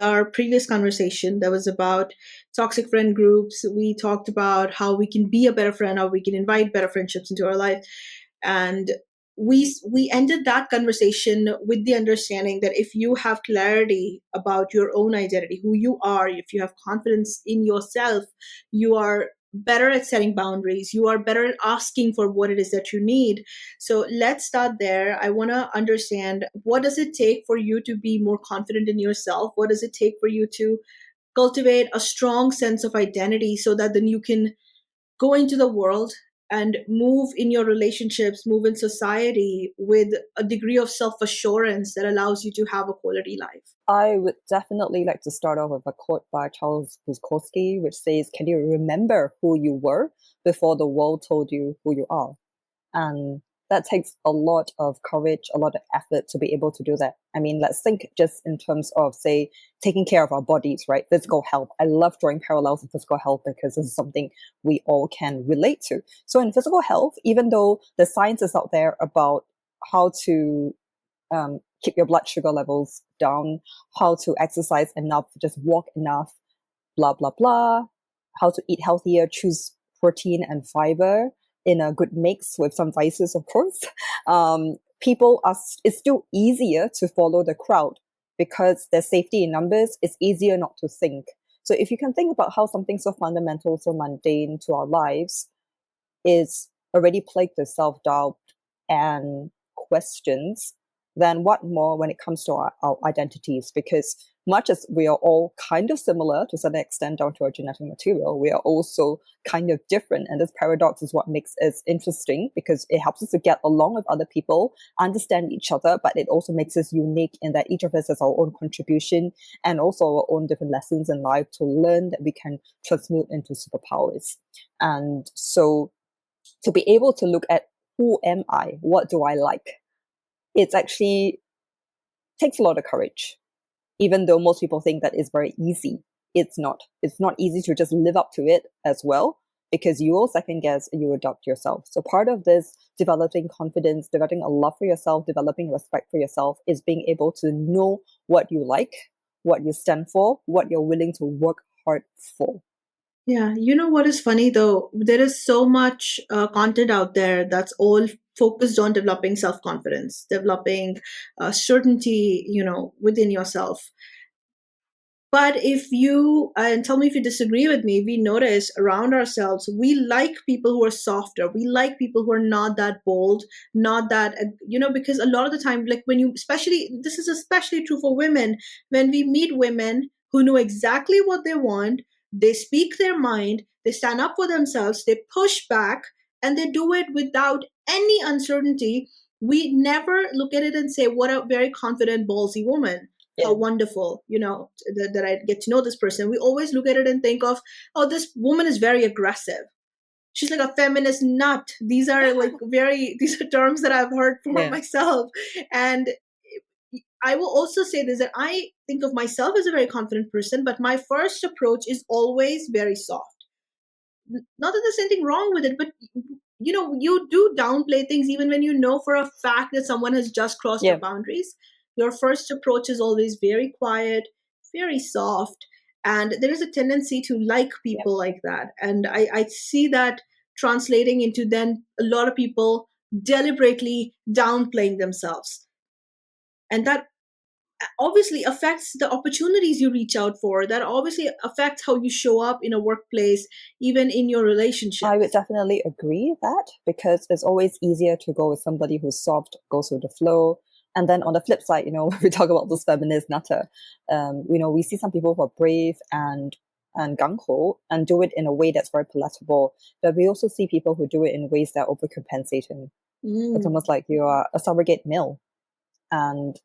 our previous conversation that was about toxic friend groups. We talked about how we can be a better friend, how we can invite better friendships into our life. And we ended that conversation with the understanding that if you have clarity about your own identity, who you are, if you have confidence in yourself, you are better at setting boundaries, you are better at asking for what it is that you need. So let's start there. I want to understand, what does it take for you to be more confident in yourself? What does it take for you to cultivate a strong sense of identity so that then you can go into the world and move in your relationships, move in society with a degree of self assurance that allows you to have a quality life? I would definitely like to start off with a quote by Charles Bukowski, which says, "Can you remember who you were before the world told you who you are?" And that takes a lot of courage, a lot of effort to be able to do that. I mean, let's think just in terms of, say, taking care of our bodies, right? Physical health. I love drawing parallels with physical health because this is something we all can relate to. So in physical health, even though the science is out there about how to keep your blood sugar levels down, how to exercise enough, just walk enough, blah, blah, blah, how to eat healthier, choose protein and fiber in a good mix with some vices, of course. It's still easier to follow the crowd because there's safety in numbers. It's easier not to think. So if you can think about how something so fundamental, so mundane to our lives is already plagued with self-doubt and questions, then what more when it comes to our identities? Because much as we are all kind of similar to some extent down to our genetic material, we are also kind of different. And this paradox is what makes us interesting because it helps us to get along with other people, understand each other, but it also makes us unique in that each of us has our own contribution and also our own different lessons in life to learn that we can transmute into superpowers. And so to be able to look at who am I, what do I like, it's actually takes a lot of courage. Even though most people think that it's very easy, it's not. It's not easy to just live up to it as well because you will second guess and you adopt yourself. So part of this developing confidence, developing a love for yourself, developing respect for yourself is being able to know what you like, what you stand for, what you're willing to work hard for. Yeah, you know what is funny though? There is so much content out there that's all focused on developing self confidence, developing certainty, within yourself. But if you, and tell me if you disagree with me, we notice around ourselves, we like people who are softer. We like people who are not that bold, not that, because a lot of the time, like when you, especially, this is especially true for women, when we meet women who know exactly what they want, they speak their mind, they stand up for themselves, they push back, and they do it without any uncertainty. We never look at it and say, what a very confident, ballsy woman, how wonderful, that I get to know this person. We always look at it and think of, oh, this woman is very aggressive. She's like a feminist nut. These are like these are terms that I've heard for myself. And I will also say this, that I think of myself as a very confident person, but my first approach is always very soft. Not that there's anything wrong with it, but you do downplay things even when you know for a fact that someone has just crossed your boundaries. Your first approach is always very quiet, very soft, and there is a tendency to like people like that. And I see that translating into then a lot of people deliberately downplaying themselves. And that obviously affects the opportunities you reach out for. That obviously affects how you show up in a workplace, even in your relationship. I would definitely agree that because it's always easier to go with somebody who's soft, goes with the flow. And then on the flip side, when we talk about this feminist nutter, we see some people who are brave and gung-ho and do it in a way that's very palatable. But we also see people who do it in ways that are overcompensating. It's almost like you are a surrogate male. And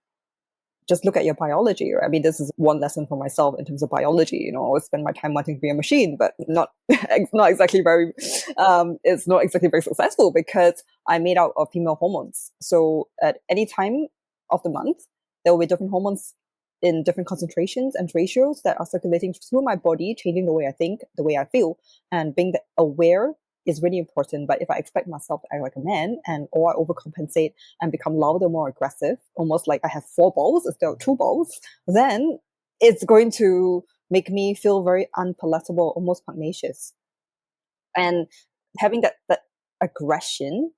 just look at your biology. Right? I mean, this is one lesson for myself in terms of biology. I always spend my time wanting to be a machine, but not exactly very. It's not exactly very successful because I'm made out of female hormones. So at any time of the month, there will be different hormones in different concentrations and ratios that are circulating through my body, changing the way I think, the way I feel, and being aware is really important. But if I expect myself to act like a man or I overcompensate and become louder, more aggressive, almost like I have 4 balls instead of 2 balls, then it's going to make me feel very unpalatable, almost pugnacious. And having that aggression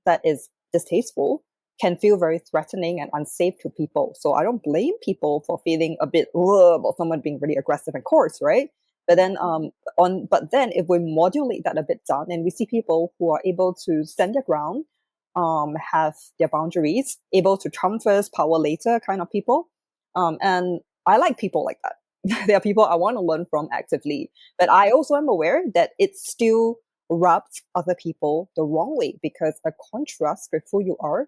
that is distasteful can feel very threatening and unsafe to people. So I don't blame people for feeling a bit about someone being really aggressive and coarse, right? But then but then if we modulate that a bit down and we see people who are able to stand their ground, have their boundaries, able to trump first, power later kind of people. And I like people like that. There are people I want to learn from actively. But I also am aware that it still rubs other people the wrong way, because a contrast with who you are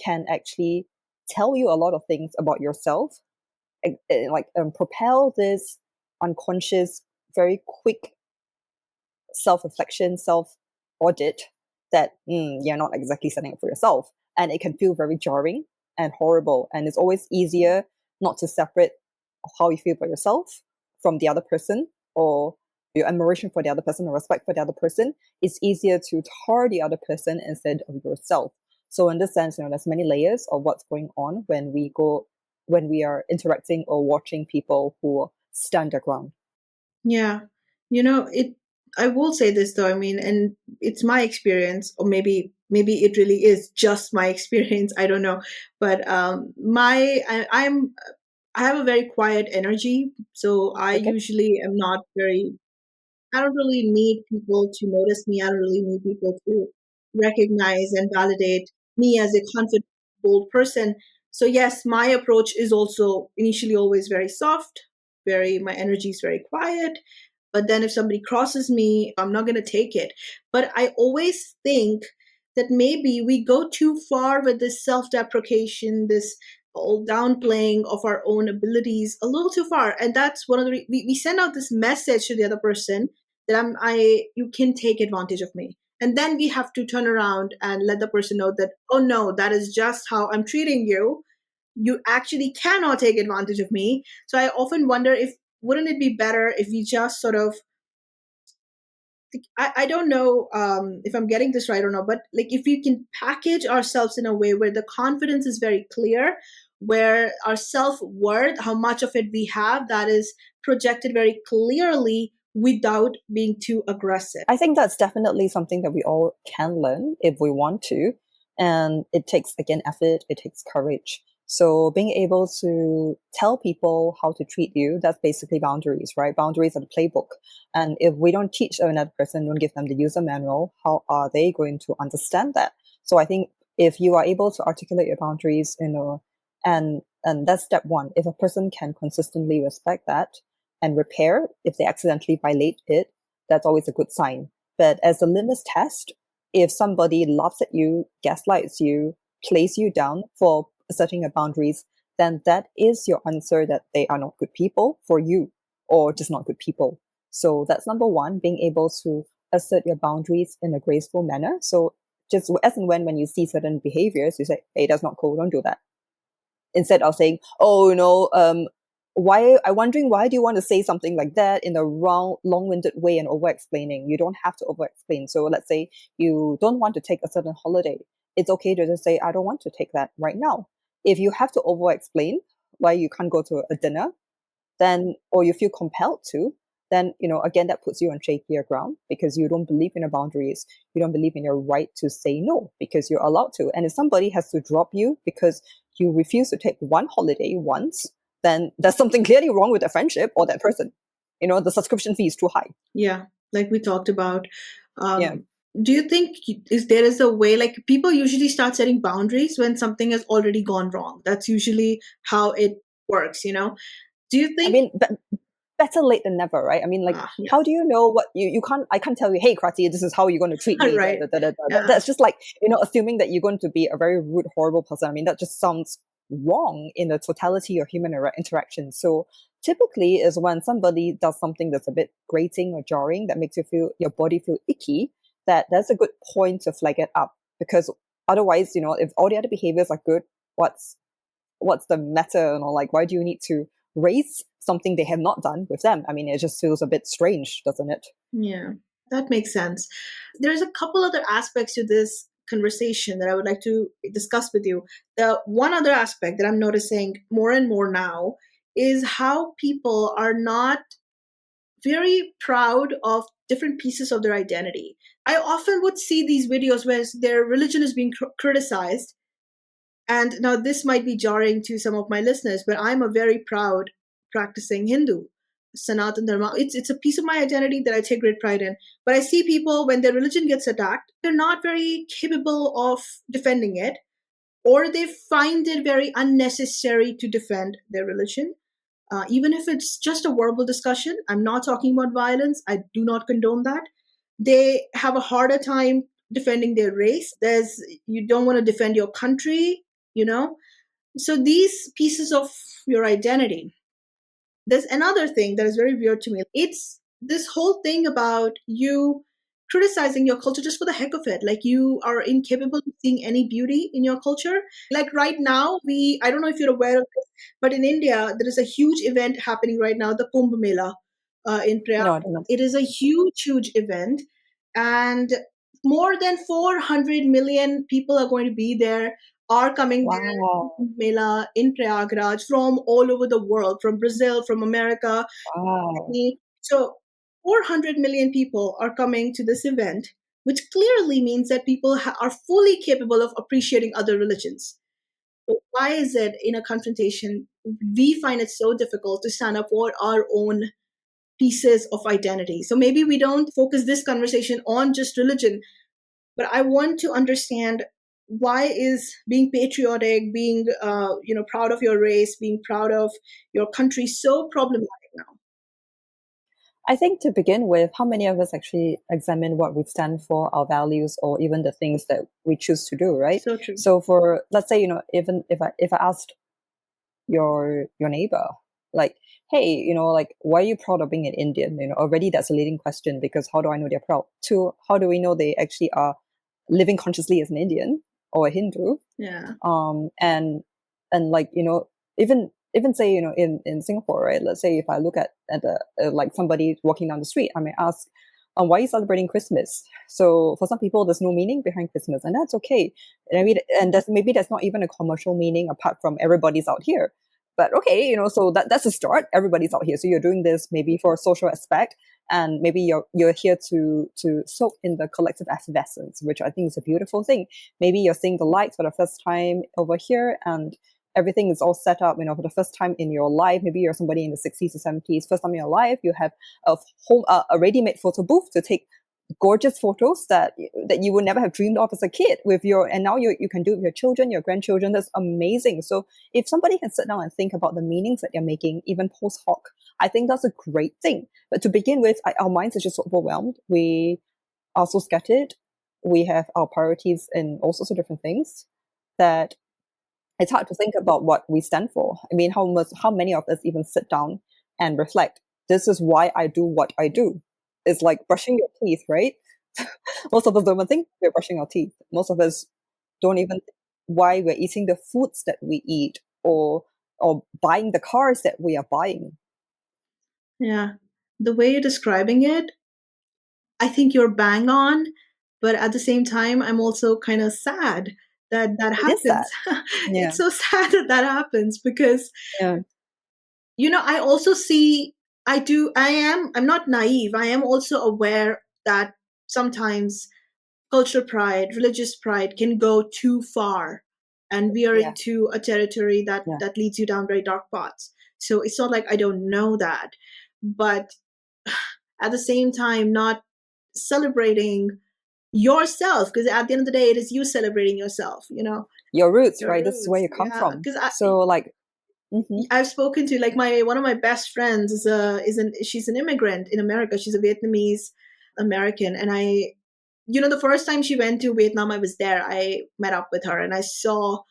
can actually tell you a lot of things about yourself, propel this unconscious, very quick self-reflection, self-audit that you're not exactly setting up for yourself. And it can feel very jarring and horrible. And it's always easier not to separate how you feel about yourself from the other person, or your admiration for the other person or respect for the other person. It's easier to tar the other person instead of yourself. So in this sense, there's many layers of what's going on when we are interacting or watching people who stand their ground. Yeah. It I will say this though, I mean, and it's my experience, or maybe it really is just my experience, I don't know. But I have a very quiet energy, so Okay. I don't really need people to notice me. I don't really need people to recognize and validate me as a confident, bold person. So yes, my approach is also initially always very soft, my energy is very quiet. But then if somebody crosses me, I'm not going to take it. But I always think that maybe we go too far with this self-deprecation, this all downplaying of our own abilities a little too far. And that's one of we send out this message to the other person that you can take advantage of me. And then we have to turn around and let the person know that, oh no, that is just how I'm treating you. You actually cannot take advantage of me. So I often wonder, if wouldn't it be better if we just sort of, I don't know if I'm getting this right or not, but like if we can package ourselves in a way where the confidence is very clear, where our self-worth, how much of it we have, that is projected very clearly without being too aggressive. I think that's definitely something that we all can learn if we want to. And it takes, again, effort, it takes courage. So being able to tell people how to treat you, that's basically boundaries, right? Boundaries are the playbook. And if we don't teach another person, don't give them the user manual, how are they going to understand that? So I think if you are able to articulate your boundaries, and that's step one. If a person can consistently respect that and repair if they accidentally violate it, that's always a good sign. But as a litmus test, if somebody laughs at you, gaslights you, plays you down for asserting your boundaries, then that is your answer that they are not good people for you, or just not good people. So that's number one, being able to assert your boundaries in a graceful manner. So just as and when you see certain behaviors, you say, hey, that's not cool, don't do that. Instead of saying, oh, why, I'm wondering, why do you want to say something like that in a wrong, long-winded way and over-explaining? You don't have to over-explain. So let's say you don't want to take a certain holiday. It's okay to just say, I don't want to take that right now. If you have to over-explain why you can't go to a dinner, then, or you feel compelled to, then, again, that puts you on shakier ground, because you don't believe in your boundaries. You don't believe in your right to say no, because you're allowed to. And if somebody has to drop you because you refuse to take one holiday once, then there's something clearly wrong with the friendship or that person. The subscription fee is too high. Yeah, like we talked about. Yeah. Do you think there is a way, like people usually start setting boundaries when something has already gone wrong? That's usually how it works. Do you I think? mean, better late than never, right? I mean, like, Yeah, how do you know what you can't? I can't tell you, hey, Krati, this is how you're going to treat me. right. Yeah, That's just like, assuming that you're going to be a very rude, horrible person. I mean, that just sounds wrong in the totality of human interaction. So typically, is when somebody does something that's a bit grating or jarring, that makes your body feel icky. That's a good point to flag it up, because otherwise, if all the other behaviors are good, what's the matter? Like, why do you need to raise something they have not done with them? I mean, it just feels a bit strange, doesn't it? yeah, that makes sense. There's a couple other aspects to this conversation that I would like to discuss with you. The one other aspect that I'm noticing more and more now is how people are not very proud of different pieces of their identity. I often would see these videos where their religion is being criticized. And now this might be jarring to some of my listeners, but I'm a very proud practicing Hindu. Sanatan Dharma. It's a piece of my identity that I take great pride in. But I see people when their religion gets attacked, they're not very capable of defending it, or they find it very unnecessary to defend their religion. Even if it's just a verbal discussion, I'm not talking about violence. I do not condone that. They have a harder time defending their race. There's You don't want to defend your country, you know. So these pieces of your identity. There's another thing that is very weird to me. It's this whole thing about you criticizing your culture just for the heck of it. Like you are incapable of seeing any beauty in your culture. Like right now, I don't know if you're aware of this, but in India, there is a huge event happening right now, the Kumbh Mela in Prague. No, I don't know. It is a huge, huge event. And more than 400 million people are going to be there, are coming Wow. there, Mela in Prayagraj from all over the world, from Brazil, from America. Wow. So 400 million people are coming to this event, which clearly means that people are fully capable of appreciating other religions. So why is it in a confrontation we find it so difficult to stand up for our own pieces of identity? So maybe we don't focus this conversation on just religion, but I want to understand, why is being patriotic, being proud of your race, being proud of your country so problematic now? I think to begin with, how many of us actually examine what we stand for, our values, or even the things that we choose to do, right? So true. So for, let's say, even if I asked your neighbor, like, hey, like, why are you proud of being an Indian? Already that's a leading question, because how do I know they're proud? Two, how do we know they actually are living consciously as an Indian or a Hindu? Yeah. And like, even say, in Singapore, right? Let's say if I look at the like somebody walking down the street, I may ask, why are you celebrating Christmas? So for some people, there's no meaning behind Christmas, and that's okay. And maybe there's not even a commercial meaning apart from everybody's out here. But okay, so that's a start. Everybody's out here, so you're doing this maybe for a social aspect, and maybe you're here to soak in the collective effervescence, which I think is a beautiful thing. Maybe you're seeing the lights for the first time over here, and everything is all set up, for the first time in your life. Maybe you're somebody in the 60s or 70s, first time in your life, you have a ready-made photo booth to take gorgeous photos that you would never have dreamed of as a kid and now you can do it with your children, your grandchildren. That's amazing. So if somebody can sit down and think about the meanings that they're making, even post hoc, I think that's a great thing. But to begin with, our minds are just so overwhelmed. We are so scattered. We have our priorities in all sorts of different things that it's hard to think about what we stand for. I mean, how many of us even sit down and reflect? This is why I do what I do. It's like brushing your teeth, right? Most of us don't even think we're brushing our teeth. Most of us don't even think why we're eating the foods that we eat, or buying the cars that we are buying. Yeah. The way you're describing it, I think you're bang on, but at the same time, I'm also kind of sad that that It is sad. happens. Yeah. It's so sad that that happens because, Yeah. I also see, I'm not naive. I am also aware that sometimes cultural pride, religious pride can go too far. And we are Yeah. into a territory Yeah. that leads you down very dark paths. So it's not like I don't know that. But at the same time, not celebrating yourself, because at the end of the day, it is you celebrating yourself, Your roots, your right? This is where roots. you come Yeah. from. Because So like, mhm. I've spoken to, like, my one of my best friends she's an immigrant in America. She's a Vietnamese American, and the first time she went to Vietnam, I was there. I met up with her, and I saw,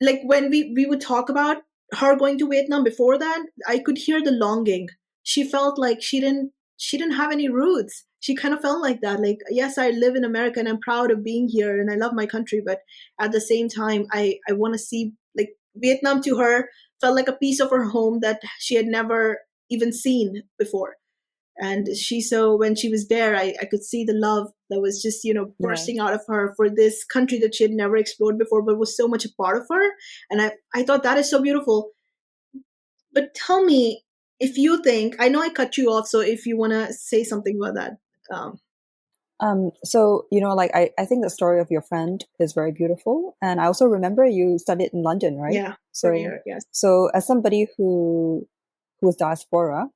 like, when we would talk about her going to Vietnam before that, I could hear the longing. She felt like she didn't have any roots. She kind of felt like that. Like, yes, I live in America and I'm proud of being here and I love my country, but at the same time, I want to see, like, Vietnam to her felt like a piece of her home that she had never even seen before. And when she was there, I could see the love that was just, Yeah. bursting out of her for this country that she had never explored before, but was so much a part of her. And I thought that is so beautiful. But tell me, if you think, I know I cut you off, so if you want to say something about that. um, So, like I think the story of your friend is very beautiful. And I also remember you studied in London, right? yeah, for a So year, yes. so as somebody who's diaspora,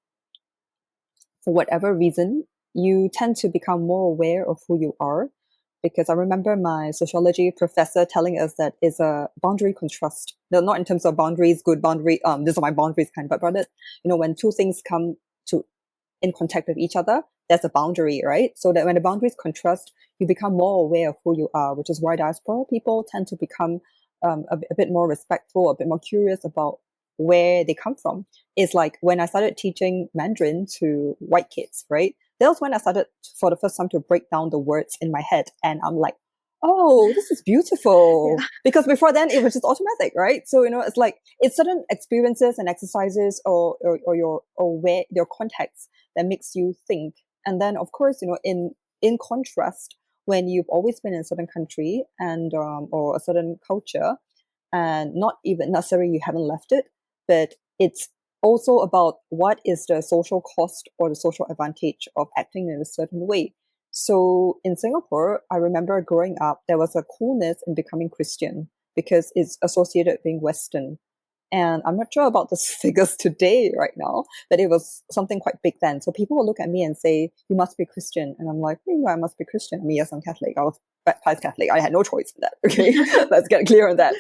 for whatever reason, you tend to become more aware of who you are. Because I remember my sociology professor telling us that it's a boundary contrast. No, not in terms of boundaries, good boundary, these are my boundaries kind, but rather, when two things come to in contact with each other, there's a boundary, right? So that when the boundaries contrast, you become more aware of who you are, which is why diaspora people tend to become a bit more respectful, a bit more curious about where they come from. It's like when I started teaching Mandarin to white kids, right? That was when I started for the first time to break down the words in my head. And I'm like, oh, this is Yeah. beautiful. Because before then it was just automatic, right? So, it's like it's certain experiences and exercises or where your context that makes you think. And then of course, in contrast, when you've always been in a certain country and or a certain culture, and not even necessarily you haven't left it, but it's also about what is the social cost or the social advantage of acting in a certain way. So in Singapore, I remember growing up, there was a coolness in becoming Christian because it's associated with being Western. And I'm not sure about the figures today right now, but it was something quite big then. So people will look at me and say, you must be Christian. And I'm like, I must be Christian. I mean, yes, I'm Catholic. I was baptized Catholic. I had no choice in that. Okay. Let's get clear on that.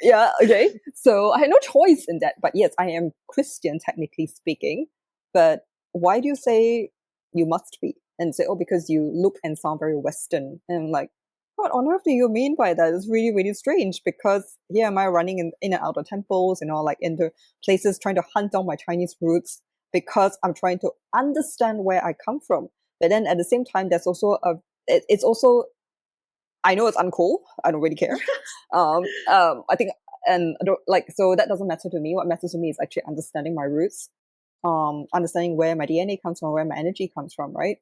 Yeah. Okay. So I had no choice in that. But yes, I am Christian, technically speaking. But why do you say you must be? And say, oh, because you look and sound very Western. And I'm like, what on earth do you mean by that? It's really, really strange because here am I running in and out of temples, like into places trying to hunt down my Chinese roots because I'm trying to understand where I come from. But then at the same time, there's also it's also, I know it's uncool. I don't really care. I think, and I don't like, so that doesn't matter to me. What matters to me is actually understanding my roots, understanding where my DNA comes from, where my energy comes from, right?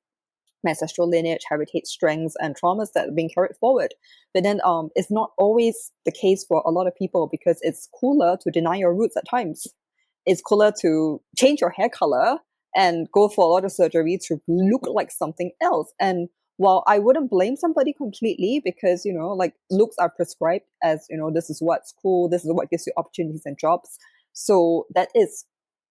My ancestral lineage, heritage, strengths, and traumas that are being carried forward. But then it's not always the case for a lot of people because it's cooler to deny your roots at times. It's cooler to change your hair color and go for a lot of surgery to look like something else. And while I wouldn't blame somebody completely because, like looks are prescribed as, this is what's cool, this is what gives you opportunities and jobs. So that is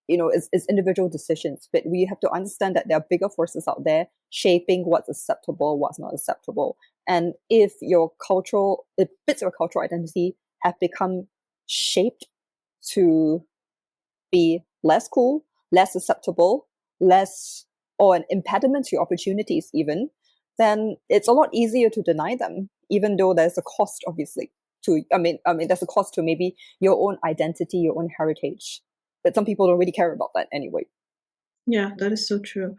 it's individual decisions, but we have to understand that there are bigger forces out there shaping what's acceptable, what's not acceptable. And if bits of your cultural identity have become shaped to be less cool, less acceptable, less, or an impediment to your opportunities even, then it's a lot easier to deny them, even though there's a cost, obviously, to there's a cost to maybe your own identity, your own heritage. But some people don't really care about that anyway. Yeah, that is so true.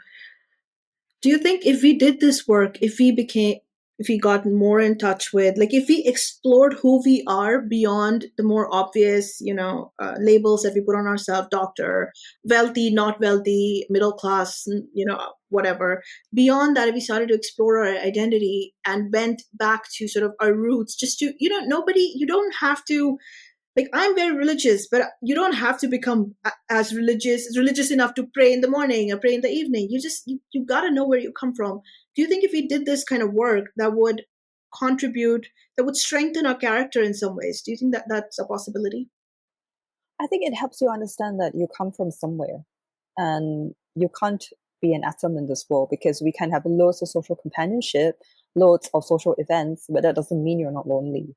Do you think if we did this work, if we got more in touch with, like, if we explored who we are beyond the more obvious, labels that we put on ourselves, doctor, wealthy, not wealthy, middle class, whatever, beyond that, if we started to explore our identity and went back to sort of our roots, just to, you don't have to, like, I'm very religious, but you don't have to become as religious enough to pray in the morning or pray in the evening. You got to know where you come from. Do you think if we did this kind of work, that would contribute, that would strengthen our character in some ways? Do you think that that's a possibility? I think it helps you understand that you come from somewhere and you can't be an atom in this world because we can have loads of social companionship, loads of social events, but that doesn't mean you're not lonely.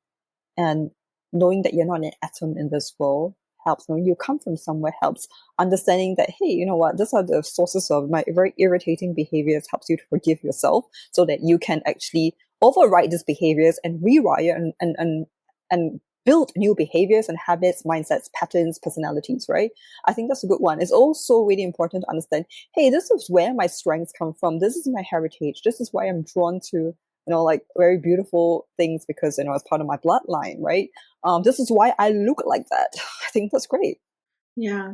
And knowing that you're not an atom in this world helps. Knowing you come from somewhere helps. Understanding that, hey, you know what, these are the sources of my very irritating behaviors helps you to forgive yourself so that you can actually override these behaviors and rewire and build new behaviors and habits, mindsets, patterns, personalities, right? I think that's a good one. It's also really important to understand, hey, this is where my strengths come from. This is my heritage. This is why I'm drawn to like very beautiful things because, it's part of my bloodline, right? This is why I look like that. I think that's great. Yeah.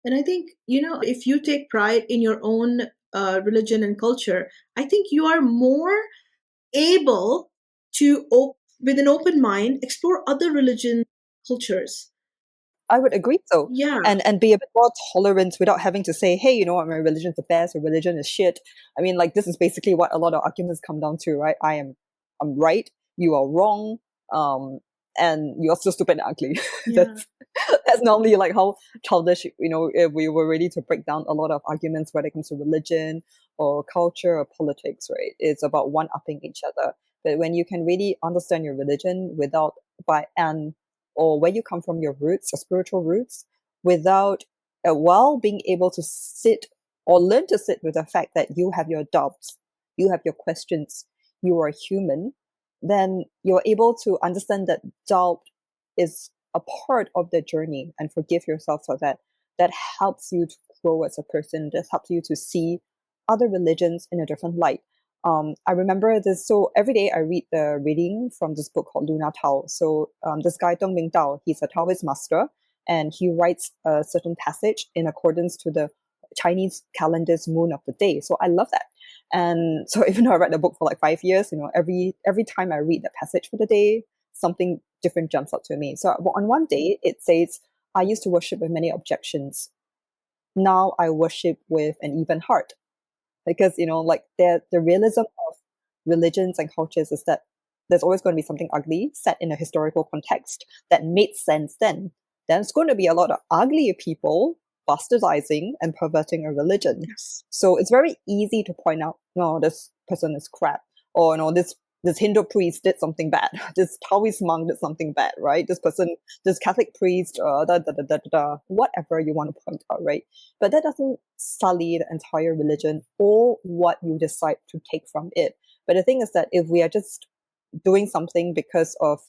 And I think, if you take pride in your own religion and culture, I think you are more able to, with an open mind, explore other religion cultures. I would agree so. Yeah, And be a bit more tolerant without having to say, hey, you know what, my religion's the best, or religion is shit. I mean, like, this is basically what a lot of arguments come down to, right? I'm right, you are wrong, um, and you're so stupid and ugly. yeah, That's that's normally like how childish, if we were ready to break down a lot of arguments, whether it comes to religion or culture or politics, right? It's about one upping each other. But when you can really understand your religion without by and or where you come from, your roots, your spiritual roots, without while being able to sit or learn to sit with the fact that you have your doubts, you have your questions, you are human, then you're able to understand that doubt is a part of the journey and forgive yourself for that. That helps you to grow as a person. That helps you to see other religions in a different light. I remember this. So every day I read the reading from this book called Luna Tao. So this guy Dong Ming Tao, he's a Taoist master, and he writes a certain passage in accordance to the Chinese calendar's moon of the day. So I love that. And so even though I read the book for like 5 years, every time I read the passage for the day, something different jumps out to me. So on one day it says, I used to worship with many objections. Now I worship with an even heart. Because like the realism of religions and cultures is that there's always going to be something ugly set in a historical context that made sense then. There's going to be a lot of ugly people bastardizing and perverting a religion. yes, So it's very easy to point out, no, this person is crap, or no, this Hindu priest did something bad. This Taoist monk did something bad, right? This Catholic priest, whatever you want to point out, right? But that doesn't sully the entire religion or what you decide to take from it. But the thing is that if we are just doing something because of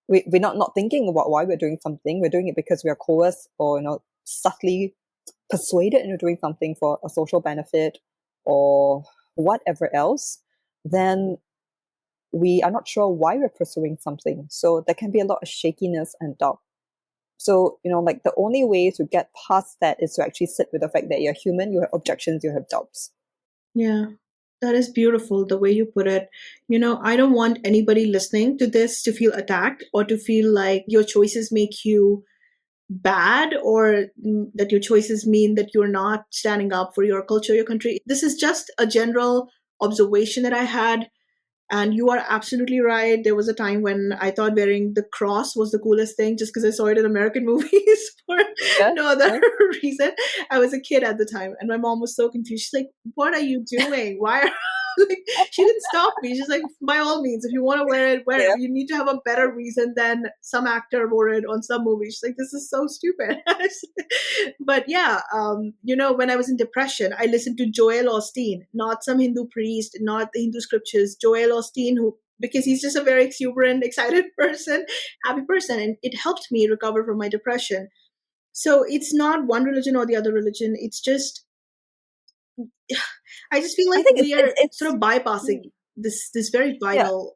we're not thinking about why we're doing something, we're doing it because we are coerced or subtly persuaded into doing something for a social benefit or whatever else, then we are not sure why we're pursuing something. So there can be a lot of shakiness and doubt. So, like the only way to get past that is to actually sit with the fact that you're human, you have objections, you have doubts. yeah. That is beautiful the way you put it. I don't want anybody listening to this to feel attacked or to feel like your choices make you bad, or that your choices mean that you're not standing up for your culture, your country. This is just a general observation that I had. And you are absolutely right. There was a time when I thought wearing the cross was the coolest thing just because I saw it in American movies for Yeah, no other yeah. reason. I was a kid at the time and my mom was so confused. She's like, "What are you doing? Why are like, she didn't stop me. She's like, by all means, if you want to wear it, wear it. Yeah. You need to have a better reason than some actor wore it on some movie." She's like, "This is so stupid." But yeah, when I was in depression, I listened to Joel Osteen, not some Hindu priest, not the Hindu scriptures. Joel Osteen, who because he's just a very exuberant, excited person, happy person, and it helped me recover from my depression. So it's not one religion or the other religion. It's just I just feel I like think we are sort it's of bypassing this very yeah. vital.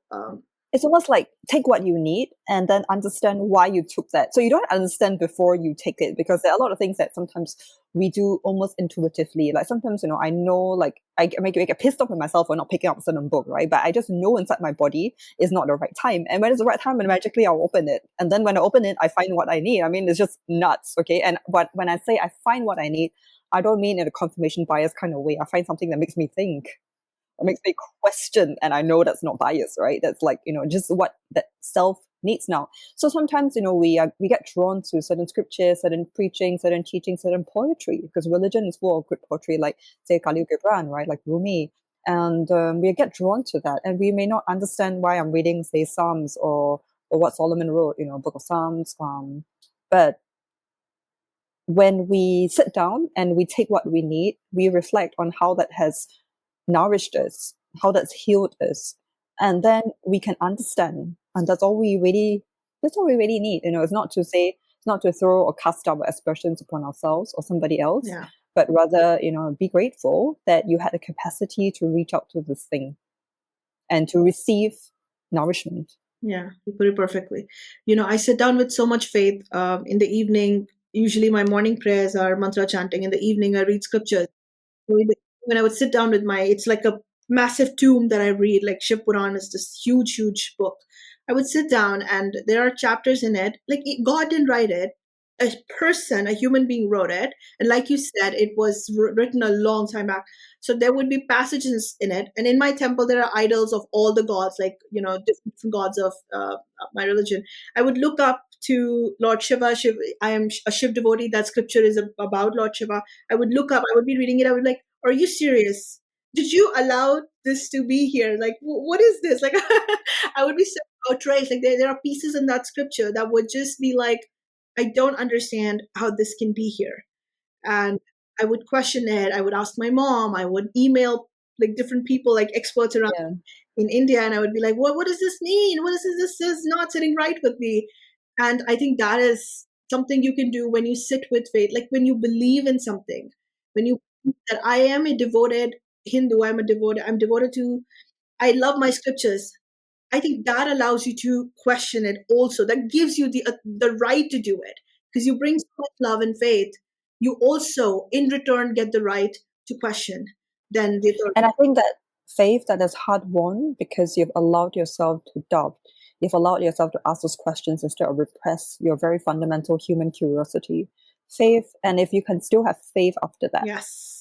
It's almost like take what you need and then understand why you took that. So you don't understand before you take it, because there are a lot of things that sometimes we do almost intuitively. Like sometimes, I know, like I may get pissed off with myself for not picking up a certain book, right? But I just know inside my body is not the right time. And when it's the right time, and magically I'll open it. And then when I open it, I find what I need. I mean, it's just nuts, okay? And but when I say I find what I need, I don't mean in a confirmation bias kind of way. I find something that makes me think. It makes me question, and I know that's not bias, right? That's like just what that self needs now. So sometimes we get drawn to certain scriptures, certain preaching, certain teaching, certain poetry, because religion is full of good poetry, like say Khalil Gibran, right, like Rumi. And we get drawn to that, and we may not understand why I'm reading, say, Psalms or what Solomon wrote, Book of Psalms. But when we sit down and we take what we need, we reflect on how that has nourished us, how that's healed us, and then we can understand. And that's all we really need. It's not to say, it's not to throw or cast our aspersions upon ourselves or somebody else, Yeah, but rather, be grateful that you had the capacity to reach out to this thing and to receive nourishment. yeah, you put it perfectly. I sit down with so much faith in the evening. Usually, my morning prayers are mantra chanting. In the evening, I read scriptures. So when I would sit down with it's like a massive tome that I read, like Shiv Puran is this huge, huge book. I would sit down and there are chapters in it. Like God didn't write it. a person, a human being wrote it. And like you said, it was written a long time back. So there would be passages in it. And in my temple, there are idols of all the gods, like, different gods of my religion. I would look up to Lord Shiva. I am a Shiv devotee. That scripture is about Lord Shiva. I would look up, I would be reading it. I would be like, are you serious? Did you allow this to be here? Like, what is this? Like, I would be so outraged. Like, there are pieces in that scripture that would just be like, I don't understand how this can be here. And I would question it. I would ask my mom. I would email like different people, like experts around Yeah. in India, and I would be like, what does this mean? What is this? This is not sitting right with me. And I think that is something you can do when you sit with faith, like when you believe in something, when you that I am a devoted Hindu, I'm devoted to, I love my scriptures. I think that allows you to question it also. That gives you the right to do it because you bring so much love and faith. You also, in return, get the right to question. Then the And authority. I think that faith that is hard won because you've allowed yourself to doubt. You've allowed yourself to ask those questions instead of repress your very fundamental human curiosity. Faith, and if you can still have faith after that, Yes.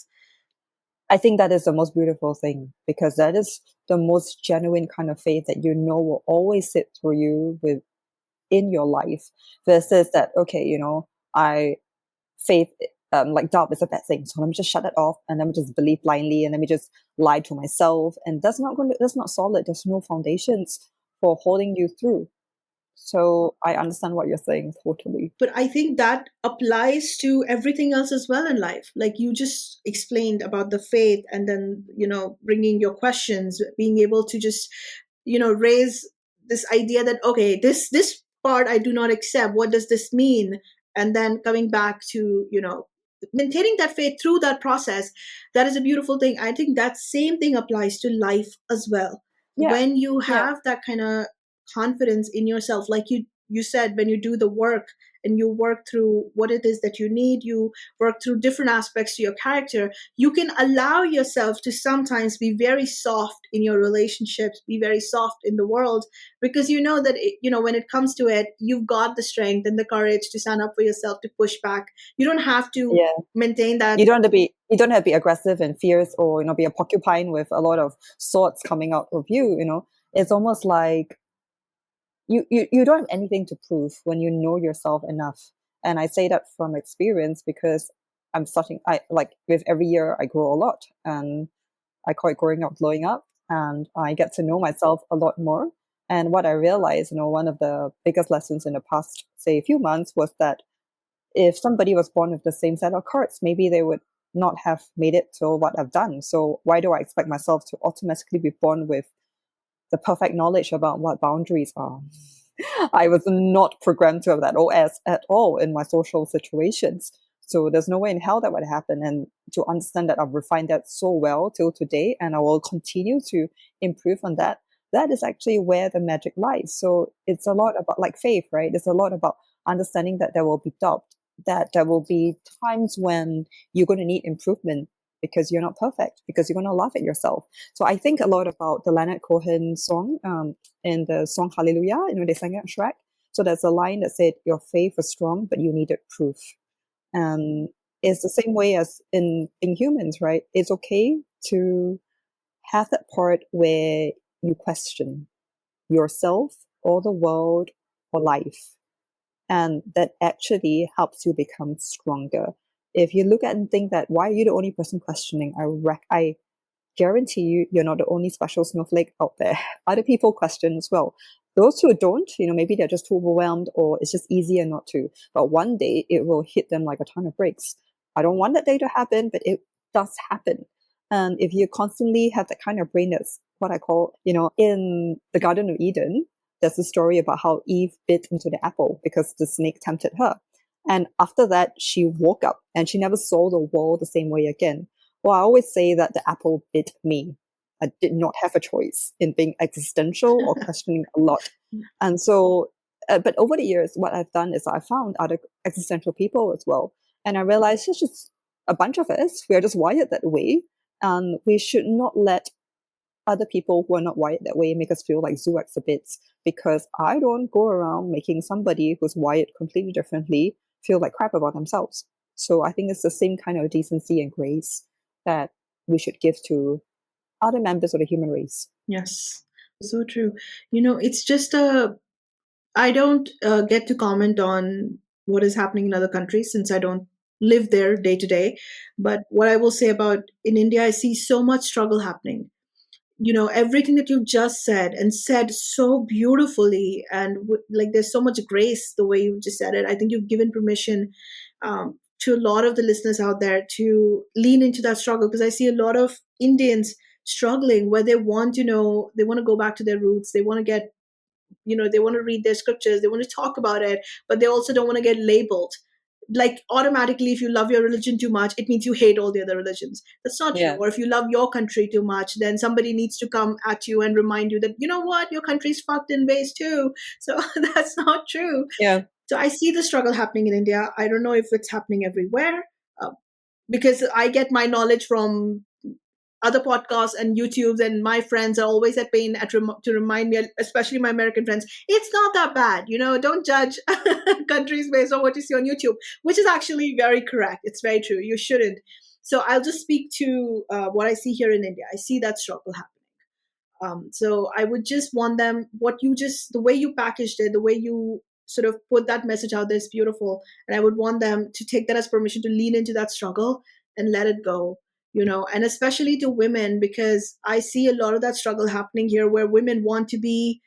I think that is the most beautiful thing because that is the most genuine kind of faith that you know will always sit for you within your life versus that, okay, I faith like doubt is a bad thing. So let me just shut it off and let me just believe blindly and let me just lie to myself. And that's not solid. There's no foundations for holding you through. So I understand what you're saying totally. But I think that applies to everything else as well in life. Like you just explained about the faith, and then, bringing your questions, being able to just, raise this idea that, okay, this part I do not accept. What does this mean? And then coming back to, maintaining that faith through that process. That is a beautiful thing. I think that same thing applies to life as well. Yeah. When you Yeah. have that kind of confidence in yourself, like you said, when you do the work and you work through what it is that you need, you work through different aspects to your character, you can allow yourself to sometimes be very soft in your relationships, be very soft in the world, because you know that when it comes to it, you've got the strength and the courage to stand up for yourself, to push back. You don't have to Yeah. maintain that. You don't have to be aggressive and fierce or be a porcupine with a lot of swords coming out of you. It's almost like you don't have anything to prove when you know yourself enough. And I say that from experience because I like with every year I grow a lot, and I call it growing up, glowing up, and I get to know myself a lot more. And what I realized, one of the biggest lessons in the past, say, few months was that if somebody was born with the same set of cards, maybe they would not have made it to what I've done. So why do I expect myself to automatically be born with the perfect knowledge about what boundaries are? I was not programmed to have that OS at all in my social situations. So there's no way in hell that would happen. And to understand that I've refined that so well till today, and I will continue to improve on that, that is actually where the magic lies. So it's a lot about like faith, right? It's a lot about understanding that there will be doubt, that there will be times when you're going to need improvement because you're not perfect, because you're going to laugh at yourself. So I think a lot about the Leonard Cohen song, in the song Hallelujah, they sang it at Shrek. So there's a line that said, your faith was strong, but you needed proof. And it's the same way as in humans, right? It's okay to have that part where you question yourself or the world or life. And that actually helps you become stronger. If you look at and think that, why are you the only person questioning? I guarantee you're not the only special snowflake out there. Other people question as well. Those who don't, maybe they're just too overwhelmed or it's just easier not to. But one day it will hit them like a ton of bricks. I don't want that day to happen, but it does happen. And if you constantly have that kind of brain, that's what I call, in the Garden of Eden, there's a story about how Eve bit into the apple because the snake tempted her. And after that, she woke up and she never saw the world the same way again. Well, I always say that the apple bit me. I did not have a choice in being existential or questioning a lot. And so, but over the years, what I've done is I found other existential people as well. And I realized it's just a bunch of us. We are just wired that way. And we should not let other people who are not wired that way make us feel like zoo exhibits, because I don't go around making somebody who's wired completely differently feel like crap about themselves. So I think it's the same kind of decency and grace that we should give to other members of the human race. Yes, so true. It's just I don't get to comment on what is happening in other countries since I don't live there day to day. But what I will say about in India, I see so much struggle happening. Everything that you've just said and said so beautifully, and like there's so much grace the way you just said it. I think you've given permission to a lot of the listeners out there to lean into that struggle, because I see a lot of Indians struggling where they want to go back to their roots. They want to get they want to read their scriptures, they want to talk about it, but they also don't want to get labeled like automatically. If you love your religion too much, it means you hate all the other religions. That's not true. Yeah. Or if you love your country too much, then somebody needs to come at you and remind you that, you know what, your country's fucked in ways too. So that's not true. Yeah. So I see the struggle happening in India. I don't know if it's happening everywhere, uh, because I get my knowledge from other podcasts and YouTubes, and my friends are always at pain to remind me, especially my American friends, it's not that bad. Don't judge countries based on what you see on YouTube, which is actually very correct. It's very true. You shouldn't. So I'll just speak to what I see here in India. I see that struggle happening. So I would just want them, the way you packaged it, the way you sort of put that message out there is beautiful. And I would want them to take that as permission to lean into that struggle and let it go, and especially to women, because I see a lot of that struggle happening here where women want to be,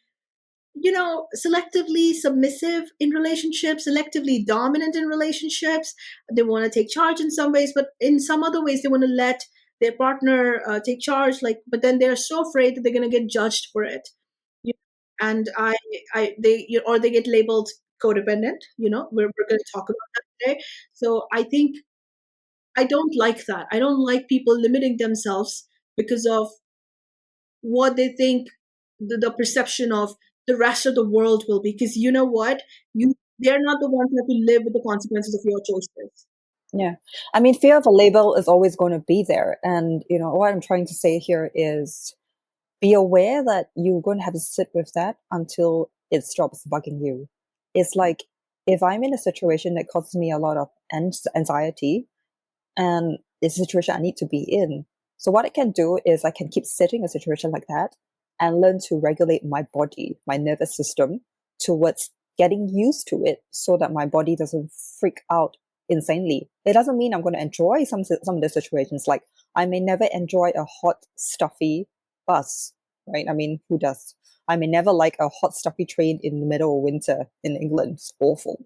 selectively submissive in relationships, selectively dominant in relationships. They want to take charge in some ways, but in some other ways, they want to let their partner take charge. But then they're so afraid that they're going to get judged for it. You And or they get labeled codependent. We're going to talk about that today. So I think I don't like that. I don't like people limiting themselves because of what they think the perception of the rest of the world will be, because you know what, they're not the ones who have to live with the consequences of your choices. Yeah. I mean, fear of a label is always going to be there. And, what I'm trying to say here is be aware that you're going to have to sit with that until it stops bugging you. It's like if I'm in a situation that causes me a lot of anxiety, and it's a situation I need to be in. So what I can do is I can keep sitting in a situation like that and learn to regulate my body, my nervous system, towards getting used to it so that my body doesn't freak out insanely. It doesn't mean I'm going to enjoy some of the situations. Like I may never enjoy a hot, stuffy bus, right? I mean, who does? I may never like a hot, stuffy train in the middle of winter in England. It's awful.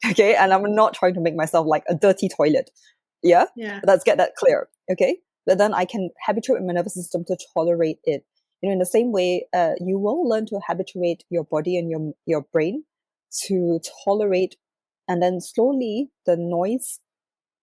Okay, and I'm not trying to make myself like a dirty toilet. Yeah, Yeah. let's get that clear. Okay, but then I can habituate my nervous system to tolerate it. In the same way, you will learn to habituate your body and your brain to tolerate, and then slowly the noise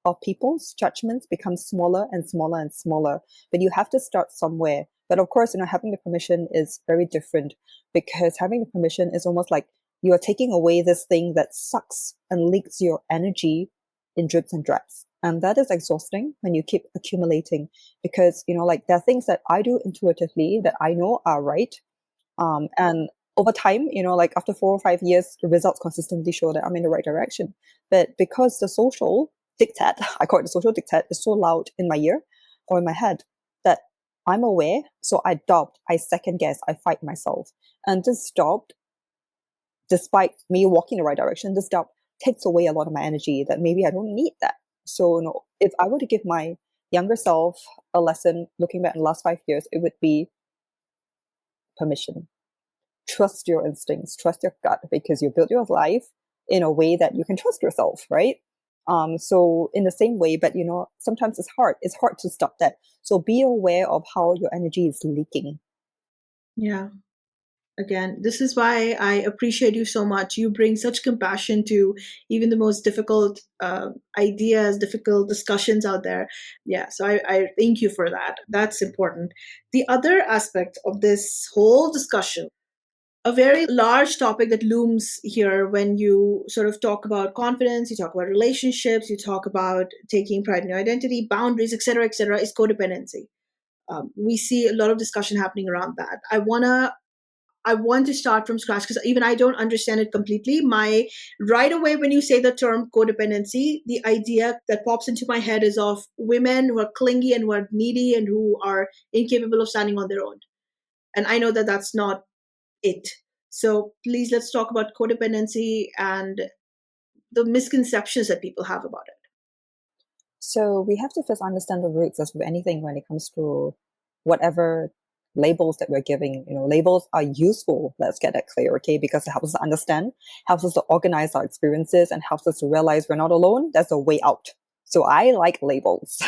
of people's judgments becomes smaller and smaller and smaller. But you have to start somewhere. But of course, having the permission is very different, because having the permission is almost like you are taking away this thing that sucks and leaks your energy in drips and drabs. And that is exhausting when you keep accumulating, because, like there are things that I do intuitively that I know are right. And over time, like after 4 or 5 years, the results consistently show that I'm in the right direction. But because the social diktat, I call it the social diktat, is so loud in my ear or in my head that I'm aware. So I doubt, I second guess, I fight myself. And this doubt, despite me walking in the right direction, this doubt takes away a lot of my energy that maybe I don't need that. So, if I were to give my younger self a lesson looking back in the last 5 years, it would be permission. Trust your instincts, trust your gut, because you build your life in a way that you can trust yourself, right? So in the same way, but sometimes it's hard. It's hard to stop that. So be aware of how your energy is leaking. Yeah. Again, this is why I appreciate you so much. You bring such compassion to even the most difficult ideas, difficult discussions out there. Yeah, so I thank you for that. That's important. The other aspect of this whole discussion, a very large topic that looms here when you sort of talk about confidence, you talk about relationships, you talk about taking pride in your identity, boundaries, et cetera, is codependency. We see a lot of discussion happening around that. I want to I want to start from scratch because even I don't understand it completely. My right away when you say the term codependency, the idea that pops into my head is of women who are clingy and who are needy and who are incapable of standing on their own. And I know that that's not it. So please let's talk about codependency and the misconceptions that people have about it. So we have to first understand the roots as with anything when it comes to whatever labels that we're giving. Labels are useful. Let's get that clear, okay? Because it helps us to understand, helps us to organize our experiences, and helps us to realize we're not alone. There's a way out. So I like labels.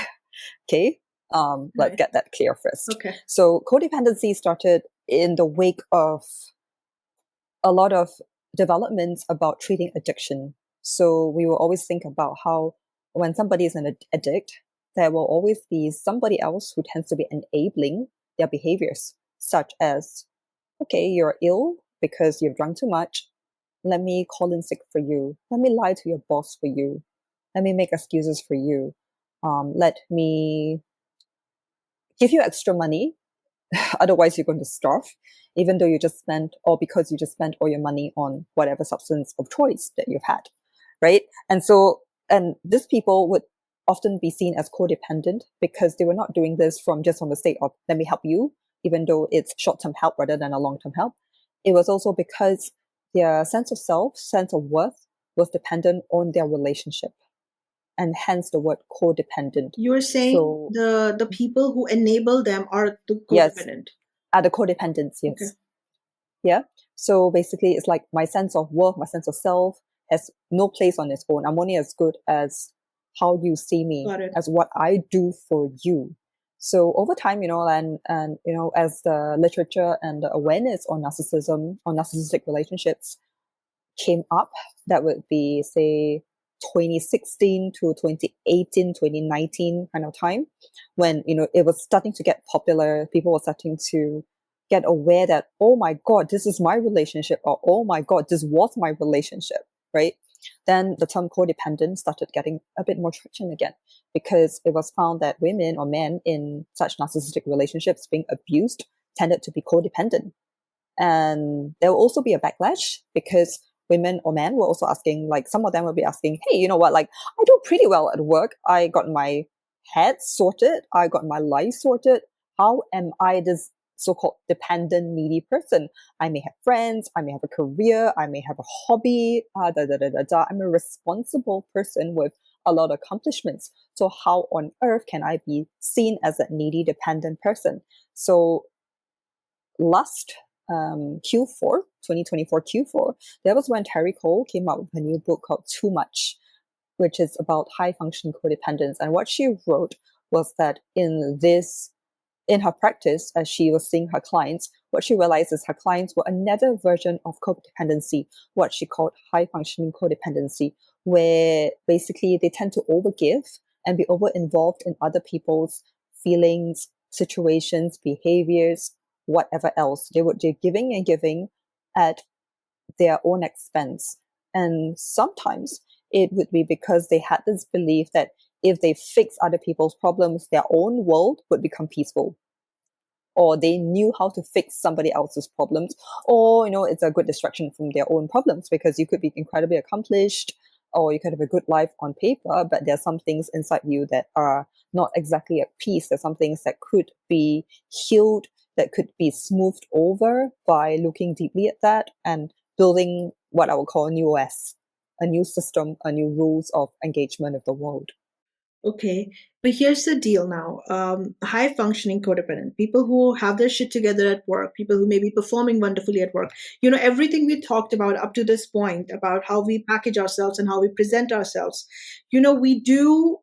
Okay. Let's Right. get that clear first. Okay. So codependency started in the wake of a lot of developments about treating addiction. So we will always think about how when somebody is an addict, there will always be somebody else who tends to be enabling their behaviors, such as, okay, you're ill because you've drunk too much. Let me call in sick for you. Let me lie to your boss for you. Let me make excuses for you. Let me give you extra money. Otherwise, you're going to starve, even though you just spent, or because you just spent all your money on whatever substance of choice that you've had, right? And these people would often be seen as codependent because they were not doing this from the state of, let me help you, even though it's short-term help rather than a long-term help. It was also because their sense of self, sense of worth was dependent on their relationship, and hence the word codependent. You're saying So the people who enable them are the yes, codependent. are the codependents, Okay. yes. Yeah. So basically, it's like my sense of worth, my sense of self has no place on its own. I'm only as good as how you see me, Got it. as what I do for you. So over time, and as the literature and the awareness on narcissism, on narcissistic relationships came up, that would be, say, 2016 to 2018, 2019 kind of time, when it was starting to get popular. People were starting to get aware that, oh my god, this is my relationship, or oh my god, this was my relationship, right? Then the term codependent started getting a bit more traction again, because it was found that women or men in such narcissistic relationships being abused tended to be codependent. And there will also be a backlash, because women or men were also asking, like some of them will be asking, hey, you know what, like I do pretty well at work. I got my head sorted. I got my life sorted. How am I this so-called dependent, needy person? I may have friends. I may have a career. I may have a hobby. I'm a responsible person with a lot of accomplishments. So how on earth can I be seen as a needy, dependent person? So last Q4, 2024 Q4, that was when Terry Cole came out with a new book called Too Much, which is about high functioning codependence. And what she wrote was that in her practice, as she was seeing her clients, what she realized is her clients were another version of codependency, what she called high functioning codependency, where basically they tend to overgive and be over involved in other people's feelings, situations, behaviors, whatever else. They're giving and giving at their own expense. And sometimes it would be because they had this belief that if they fix other people's problems, their own world would become peaceful. Or they knew how to fix somebody else's problems, or it's a good distraction from their own problems, because you could be incredibly accomplished, or you could have a good life on paper, but there are some things inside you that are not exactly at peace. There's some things that could be healed, that could be smoothed over by looking deeply at that and building what I would call a new OS, a new system, a new rules of engagement of the world. Okay, but here's the deal now. High functioning codependent, people who have their shit together at work, people who may be performing wonderfully at work. Everything we talked about up to this point about how we package ourselves and how we present ourselves. We do,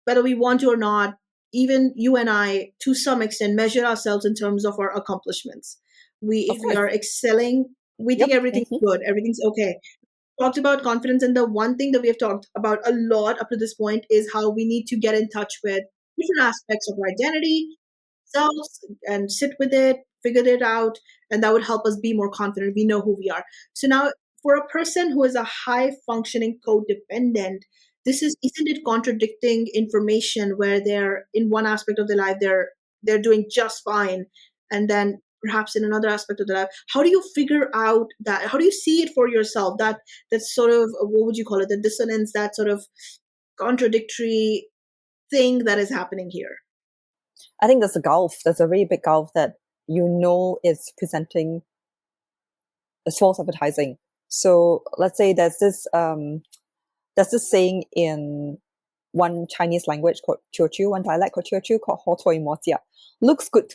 whether we want to or not, even you and I, to some extent, measure ourselves in terms of our accomplishments. Of If we course. are excelling, we think Yep. everything's good, everything's okay. Talked about confidence, and the one thing that we have talked about a lot up to this point is how we need to get in touch with different aspects of our identity, selves, and sit with it, figure it out, and that would help us be more confident. We know who we are. So now, for a person who is a high functioning codependent, isn't it contradicting information where they're in one aspect of their life they're doing just fine, and then perhaps in another aspect of their life. How do you figure out that? How do you see it for yourself? That sort of, what would you call it? The dissonance, that sort of contradictory thing that is happening here. I think there's a gulf. There's a really big gulf that is presenting as false advertising. So let's say there's this saying in one Chinese language called Teochew, one dialect called Teochew called Ho Toi Mo Jia. Looks good,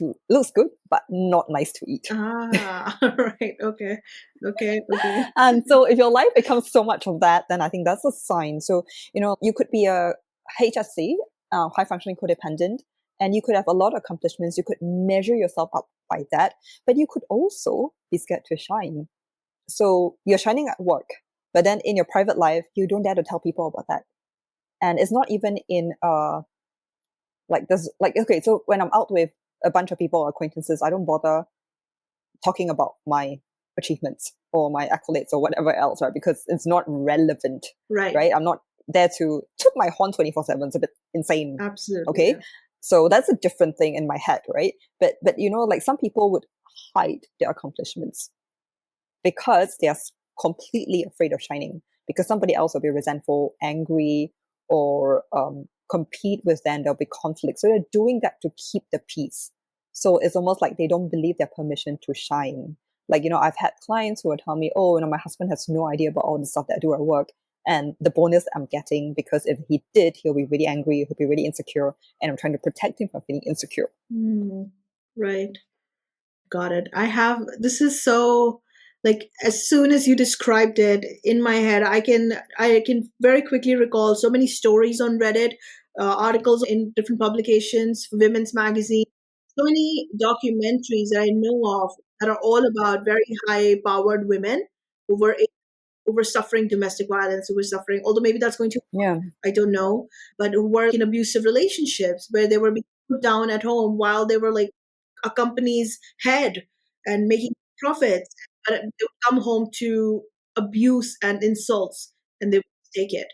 but not nice to eat. Ah, right. Okay. Okay. And so if your life becomes so much of that, then I think that's a sign. So, you could be a HSC, high functioning codependent, and you could have a lot of accomplishments. You could measure yourself up by that, but you could also be scared to shine. So you're shining at work, but then in your private life, you don't dare to tell people about that. And it's not even in like this, like, okay, so when I'm out with a bunch of people or acquaintances, I don't bother talking about my achievements or my accolades or whatever else, right? Because it's not relevant, Right. I'm not there to toot my horn 24/7. It's a bit insane. Absolutely. Okay. Yeah. So that's a different thing in my head, right? But like some people would hide their accomplishments because they are completely afraid of shining, because somebody else will be resentful, angry, or compete with them. There'll be conflict. So they're doing that to keep the peace. So it's almost like they don't believe their permission to shine. Like, I've had clients who would tell me, oh, my husband has no idea about all the stuff that I do at work and the bonus I'm getting, because if he did, he'll be really angry, he'll be really insecure, and I'm trying to protect him from feeling insecure. Right. Got it. This is so, like, as soon as you described it in my head, I can very quickly recall so many stories on Reddit, articles in different publications, women's magazines, so many documentaries that I know of that are all about very high powered women who were suffering domestic violence, who were suffering, although maybe that's going to, Yeah. I don't know, but who were in abusive relationships where they were being put down at home while they were like a company's head and making profits. But they would come home to abuse and insults, and they would take it.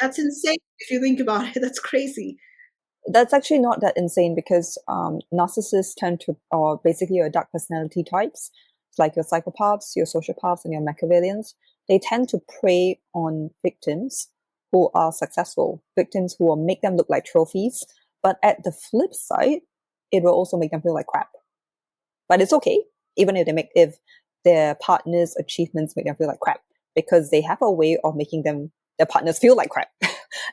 That's insane if you think about it. That's crazy. That's actually not that insane, because narcissists tend to, or basically your dark personality types, like your psychopaths, your sociopaths, and your Machiavellians, they tend to prey on victims who are successful, victims who will make them look like trophies. But at the flip side, it will also make them feel like crap. But it's okay, even if their partner's achievements make them feel like crap, because they have a way of making their partners feel like crap.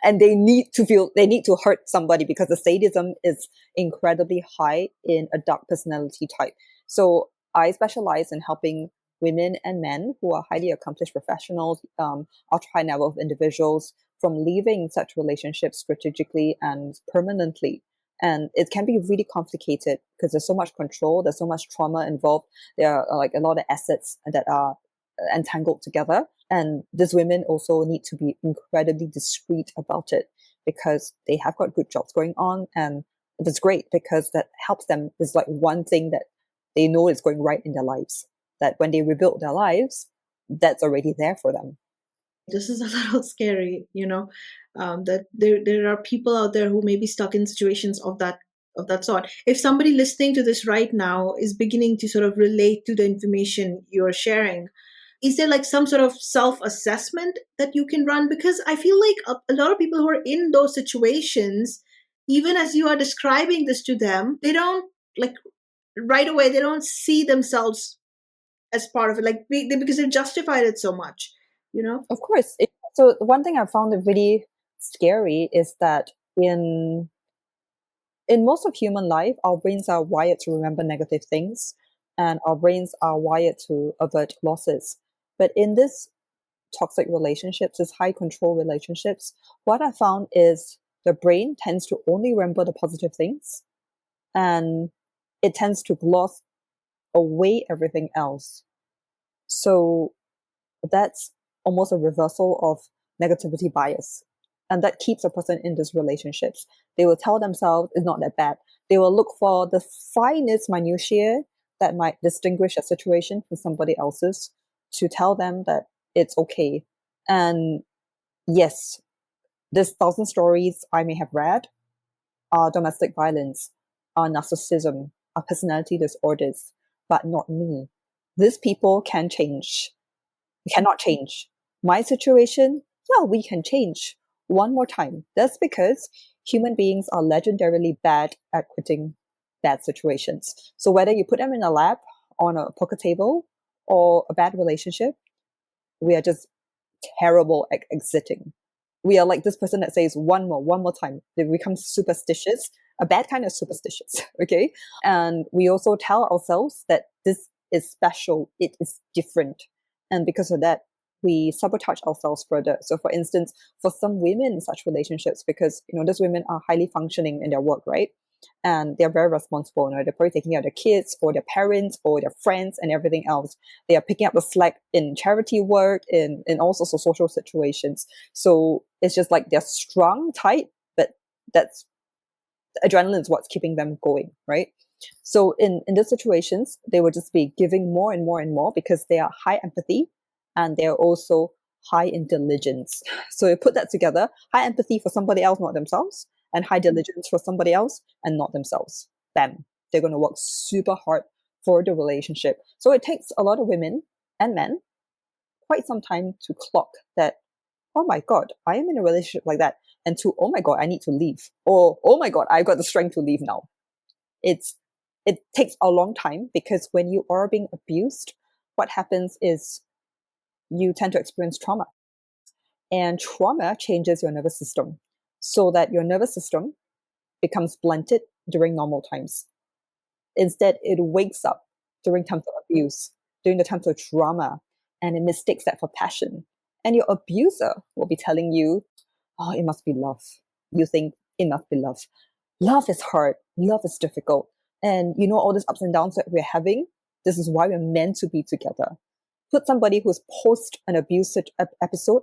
And they need to hurt somebody, because the sadism is incredibly high in a dark personality type. So I specialize in helping women and men who are highly accomplished professionals, ultra high net worth individuals, from leaving such relationships strategically and permanently. And it can be really complicated because there's so much control, there's so much trauma involved. There are like a lot of assets that are entangled together. And these women also need to be incredibly discreet about it, because they have got good jobs going on. And that's great, because that helps them. It's like one thing that they know is going right in their lives, that when they rebuild their lives, that's already there for them. This is a little scary, that there are people out there who may be stuck in situations of that sort. If somebody listening to this right now is beginning to sort of relate to the information you're sharing, is there like some sort of self-assessment that you can run? Because I feel like a lot of people who are in those situations, even as you are describing this to them, they don't, like, right away, they don't see themselves as part of it, like because they've justified it so much. Of course. So one thing I found really scary is that in most of human life, our brains are wired to remember negative things, and our brains are wired to avert losses. But in this toxic relationships, these high control relationships, what I found is the brain tends to only remember the positive things, and it tends to gloss away everything else. So that's almost a reversal of negativity bias. And that keeps a person in these relationships. They will tell themselves it's not that bad. They will look for the finest minutiae that might distinguish a situation from somebody else's to tell them that it's okay. And yes, there's 1,000 stories I may have read are domestic violence, are narcissism, are personality disorders, but not me. These people can change. We cannot change. My situation, yeah, we can change. One more time. That's because human beings are legendarily bad at quitting bad situations. So whether you put them in a lab, on a poker table, or a bad relationship, we are just terrible at exiting. We are like this person that says one more time. They become superstitious, a bad kind of superstitious, okay? And we also tell ourselves that this is special, it is different. And because of that, we sabotage ourselves further. So for instance, for some women in such relationships, because those women are highly functioning in their work, right? And they're very responsible. They're probably taking care of their kids or their parents or their friends and everything else. They are picking up the slack in charity work, in all sorts of social situations. So it's just like they're strong, tight, but that's adrenaline is what's keeping them going, right? So in these situations, they will just be giving more and more and more because they are high empathy and they're also high in diligence. So you put that together, high empathy for somebody else, not themselves, and high diligence for somebody else and not themselves. Bam. They're going to work super hard for the relationship. So it takes a lot of women and men quite some time to clock that, oh my God, I am in a relationship like that. And to, oh my God, I need to leave. Or, oh my God, I've got the strength to leave now. It takes a long time because when you are being abused, what happens is you tend to experience trauma. And trauma changes your nervous system so that your nervous system becomes blunted during normal times. Instead, it wakes up during times of abuse, during the times of trauma, and it mistakes that for passion. And your abuser will be telling you, oh, it must be love. You think it must be love. Love is hard. Love is difficult. And all these ups and downs that we're having, this is why we're meant to be together. Put somebody who's post an abuse episode,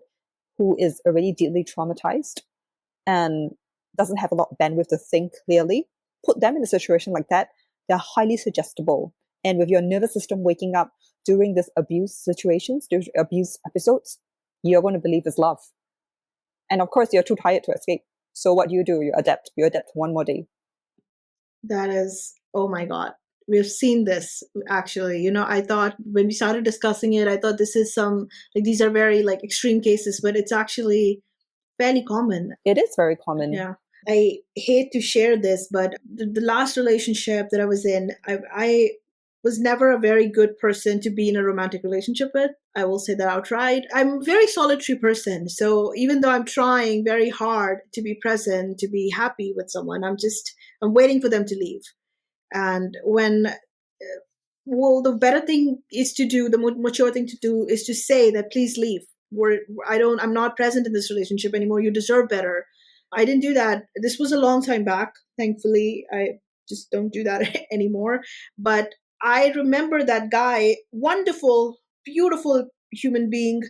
who is already deeply traumatized and doesn't have a lot of bandwidth to think clearly, put them in a situation like that. They're highly suggestible. And with your nervous system waking up during this abuse situations, during abuse episodes, you're going to believe it's love. And of course, you're too tired to escape. So what do? You adapt. You adapt one more day. That is, oh my God. We've seen this actually. I thought when we started discussing it, I thought this is these are very extreme cases, but it's actually fairly common. It is very common. Yeah. I hate to share this, but the last relationship that I was in, I was never a very good person to be in a romantic relationship with. I will say that outright. I'm a very solitary person. So even though I'm trying very hard to be present, to be happy with someone, I'm waiting for them to leave. And the better thing is to do, the more mature thing to do is to say that please leave. I'm not present in this relationship anymore. You deserve better. I didn't do that. This was a long time back. Thankfully, I just don't do that anymore. But I remember that guy, wonderful, beautiful human being,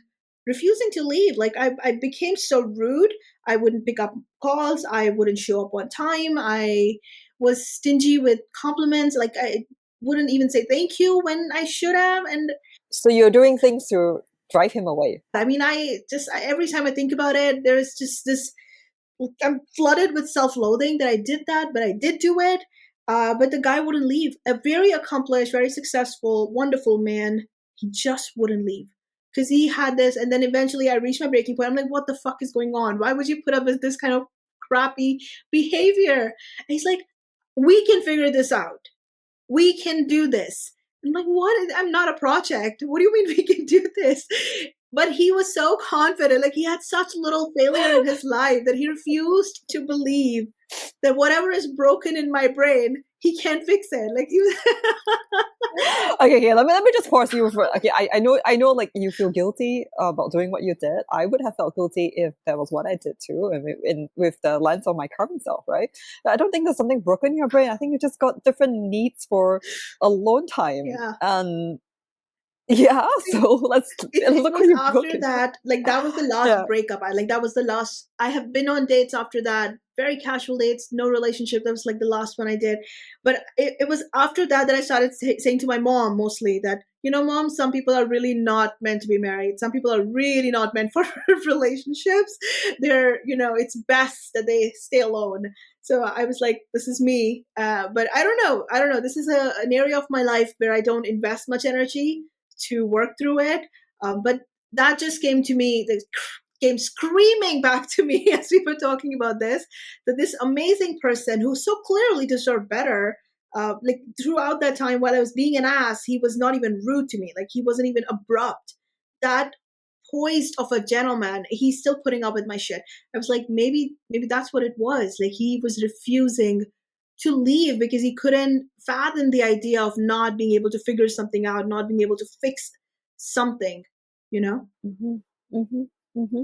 refusing to leave. I became so rude. I wouldn't pick up calls. I wouldn't show up on time. I was stingy with compliments. I wouldn't even say thank you when I should have. And so you're doing things to drive him away. I mean, every time I think about it, there's just this, I'm flooded with self-loathing that I did that, but I did do it. But the guy wouldn't leave. A very accomplished, very successful, wonderful man. He just wouldn't leave because he had this. And then eventually I reached my breaking point. I'm like, what the fuck is going on? Why would you put up with this kind of crappy behavior? And he's like, we can figure this out. We can do this. I'm like, what? I'm not a project. What do you mean we can do this? But he was so confident. He had such little failure in his life that he refused to believe that whatever is broken in my brain, he can't fix it. Okay, let me just pause you for. Okay, I know, you feel guilty about doing what you did. I would have felt guilty if that was what I did too, and with the lens of my current self, right? But I don't think there's something broken in your brain. I think you just got different needs for alone time. Yeah. Yeah, so look what you've after broken. that, that was the last breakup. That was the last. I have been on dates after that, very casual dates, no relationship. That was the last one I did. But it was after that I started saying to my mom mostly that Mom, some people are really not meant to be married. Some people are really not meant for relationships. It's best that they stay alone. So I was like, this is me. But I don't know. I don't know. This is an area of my life where I don't invest much energy to work through it. But that just came to me, came screaming back to me as we were talking about this, that this amazing person who so clearly deserved better, like throughout that time while I was being an ass, he was not even rude to me. Like he wasn't even abrupt. That poised of a gentleman, he's still putting up with my shit. I was like, maybe that's what it was. Like he was refusing to leave because he couldn't fathom the idea of not being able to figure something out, not being able to fix something, you know? Mm-hmm. Mm-hmm. Mm-hmm.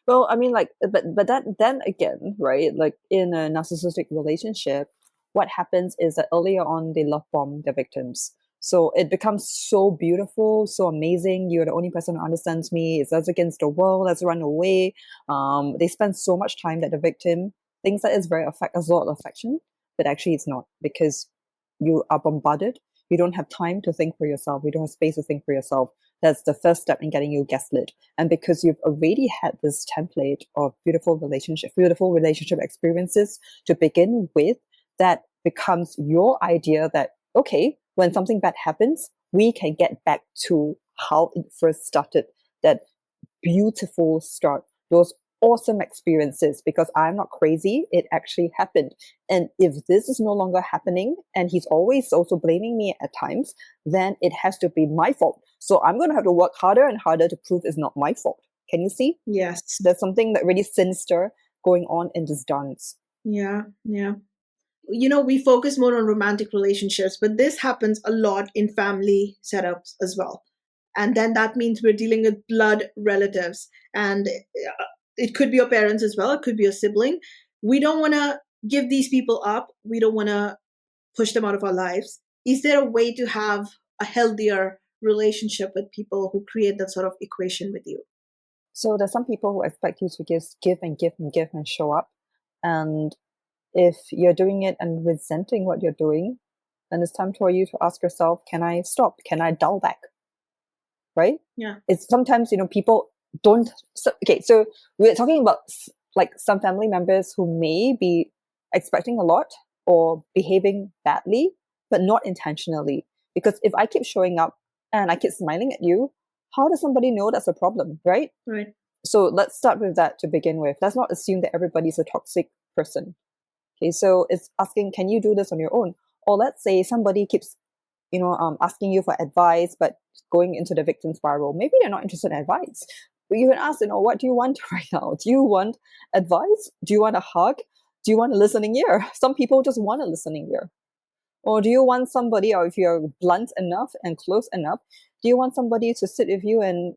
Well, I mean, like, but that then again, right? Like in a narcissistic relationship, what happens is that earlier on they love bomb their victims. So it becomes so beautiful, so amazing. You're the only person who understands me. It's us against the world. Let's run away. They spend so much time that the victim thinks that it's very a lot of affection, but actually it's not, because you are bombarded. You don't have time to think for yourself. You don't have space to think for yourself. That's the first step in getting you gaslit. And because you've already had this template of beautiful relationship experiences to begin with, that becomes your idea that, okay, when something bad happens, we can get back to how it first started. That beautiful start, those awesome experiences, because I'm not crazy, it actually happened. And if this is no longer happening, and he's always also blaming me at times, then it has to be my fault. So I'm going to have to work harder and harder to prove it's not my fault. Can you see? Yes. There's something that really sinister going on in this dance. Yeah. Yeah. We focus more on romantic relationships, but this happens a lot in family setups as well. And then that means we're dealing with blood relatives. And it could be your parents as well, it could be a sibling. We don't want to give these people up, we don't want to push them out of our lives. Is there a way to have a healthier relationship with people who create that sort of equation with you? So there's some people who expect you to give and give and give and show up. And if you're doing it and resenting what you're doing, then it's time for you to ask yourself, can I stop? Can I dial back? Right? Yeah. It's sometimes, people don't. Okay, so we're talking about like some family members who may be expecting a lot or behaving badly, but not intentionally. Because if I keep showing up and I keep smiling at you, how does somebody know that's a problem, right? Right. So let's start with that to begin with. Let's not assume that everybody's a toxic person. Okay, so it's asking, can you do this on your own? Or let's say somebody keeps, asking you for advice, but going into the victim spiral. Maybe they're not interested in advice. But you can ask, what do you want right now? Do you want advice? Do you want a hug? Do you want a listening ear? Some people just want a listening ear. Or do you want somebody, or if you're blunt enough and close enough, do you want somebody to sit with you and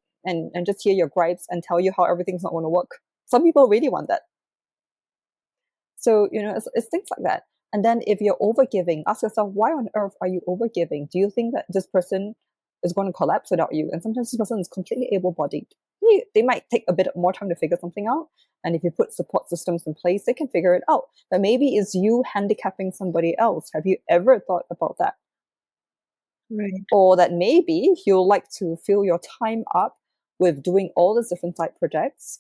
just hear your gripes and tell you how everything's not going to work? Some people really want that. So, it's things like that. And then if you're overgiving, ask yourself, why on earth are you overgiving? Do you think that this person is going to collapse without you? And sometimes this person is completely able-bodied. They might take a bit more time to figure something out. And if you put support systems in place, they can figure it out. But maybe it's you handicapping somebody else. Have you ever thought about that? Right. Or that maybe you'll like to fill your time up with doing all these different side projects.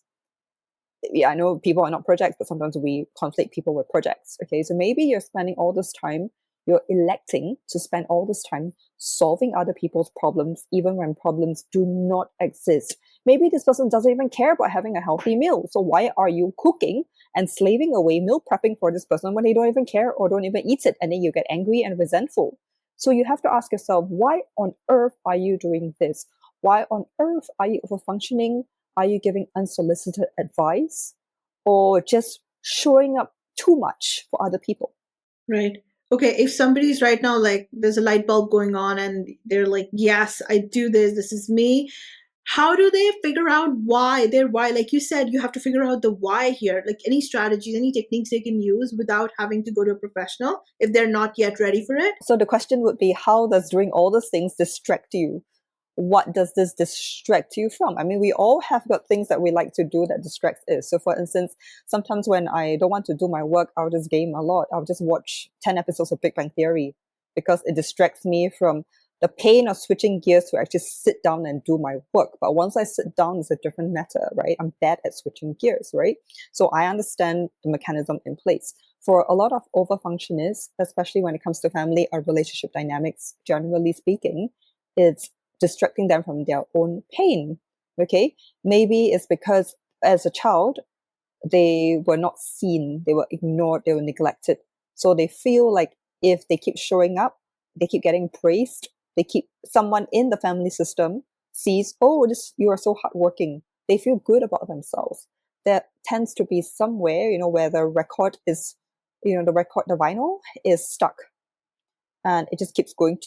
Yeah, I know people are not projects, but sometimes we conflate people with projects. Okay, so maybe you're spending all this time, you're electing to spend all this time solving other people's problems, even when problems do not exist. Maybe this person doesn't even care about having a healthy meal. So why are you cooking and slaving away, meal prepping for this person when they don't even care or don't even eat it? And then you get angry and resentful. So you have to ask yourself, why on earth are you doing this? Why on earth are you overfunctioning? Are you giving unsolicited advice, or just showing up too much for other people? Right. Okay, if somebody's right now like there's a light bulb going on and they're like, yes, I do this, this is me. How do they figure out why? Like you said, you have to figure out the why here. Like any strategies, any techniques they can use without having to go to a professional if they're not yet ready for it. So the question would be, how does doing all those things distract you? What does this distract you from? I mean, we all have got things that we like to do that distracts us. So for instance, sometimes when I don't want to do my work, I'll just game a lot. I'll just watch 10 episodes of Big Bang Theory because it distracts me from the pain of switching gears to actually sit down and do my work. But once I sit down, it's a different matter, right? I'm bad at switching gears, right? So I understand the mechanism in place. For a lot of overfunctionists, especially when it comes to family or relationship dynamics, generally speaking, it's distracting them from their own pain. Okay? Maybe it's because as a child, they were not seen, they were ignored, they were neglected. So they feel like if they keep showing up, they keep getting praised, they keep someone in the family system sees, oh, this you are so hardworking. They feel good about themselves. There tends to be somewhere, where the record is, the vinyl is stuck and it just keeps going,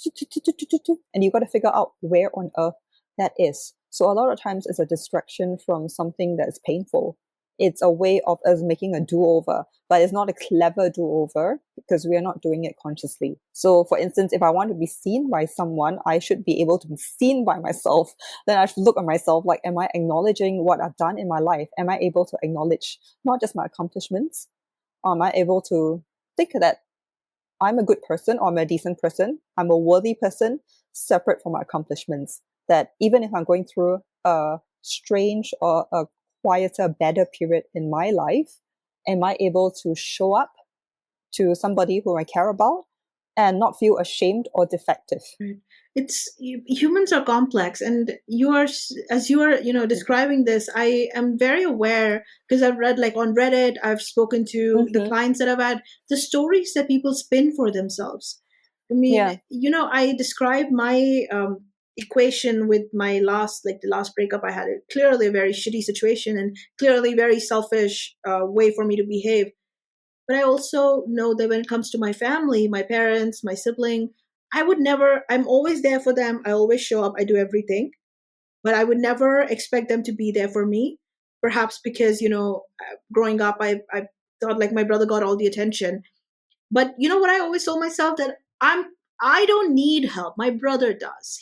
and you got to figure out where on earth that is. So a lot of times it's a distraction from something that is painful. It's a way of us making a do-over, but it's not a clever do-over because we are not doing it consciously. So for instance, if I want to be seen by someone, I should be able to be seen by myself. Then I should look at myself like, am I acknowledging what I've done in my life? Am I able to acknowledge not just my accomplishments? Am I able to think that I'm a good person or I'm a decent person, I'm a worthy person, separate from my accomplishments? That even if I'm going through a strange or a quieter, better period in my life, am I able to show up to somebody who I care about and not feel ashamed or defective? Right. Humans are complex, and as you are, describing this, I am very aware because I've read, like, on Reddit, I've spoken to the Mm-hmm. clients that I've had, the stories that people spin for themselves. I mean, Yeah. I describe my equation with my the last breakup I had. It clearly a very shitty situation and clearly very selfish way for me to behave. But I also know that when it comes to my family, my parents, my sibling, I'm always there for them. I always show up. I do everything. But I would never expect them to be there for me. Perhaps because, growing up, I thought like my brother got all the attention. But you know what? I always told myself that I don't need help. My brother does.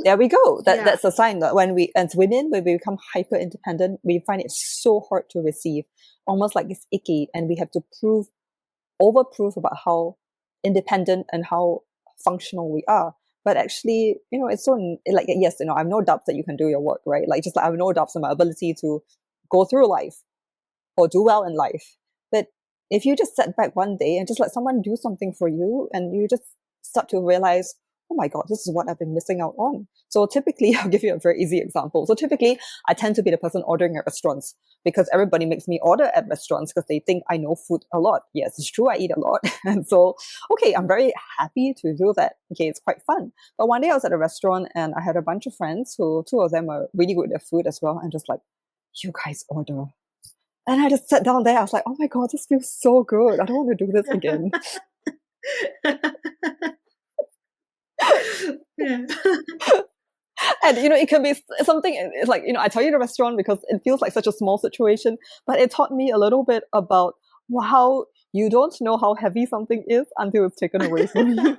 There we go. Yeah. That's a sign that when we, as women, when we become hyper independent, we find it so hard to receive, almost like it's icky, and we have to overproof about how independent and how functional we are. But actually, it's so like, yes, I have no doubts that you can do your work, right? Like, just like I have no doubts in my ability to go through life or do well in life. But if you just sit back one day and just let someone do something for you, and you just start to realize, oh my God, this is what I've been missing out on. So typically, I'll give you a very easy example. So typically, I tend to be the person ordering at restaurants because everybody makes me order at restaurants because they think I know food a lot. Yes, it's true, I eat a lot. And so, okay, I'm very happy to do that. Okay, it's quite fun. But one day I was at a restaurant and I had a bunch of friends who, two of them are really good at food as well. And just like, you guys order. And I just sat down there. I was like, oh my God, this feels so good. I don't want to do this again. Yeah. And it can be something, it's like, I tell you the restaurant because it feels like such a small situation, but it taught me a little bit about how you don't know how heavy something is until it's taken away from you.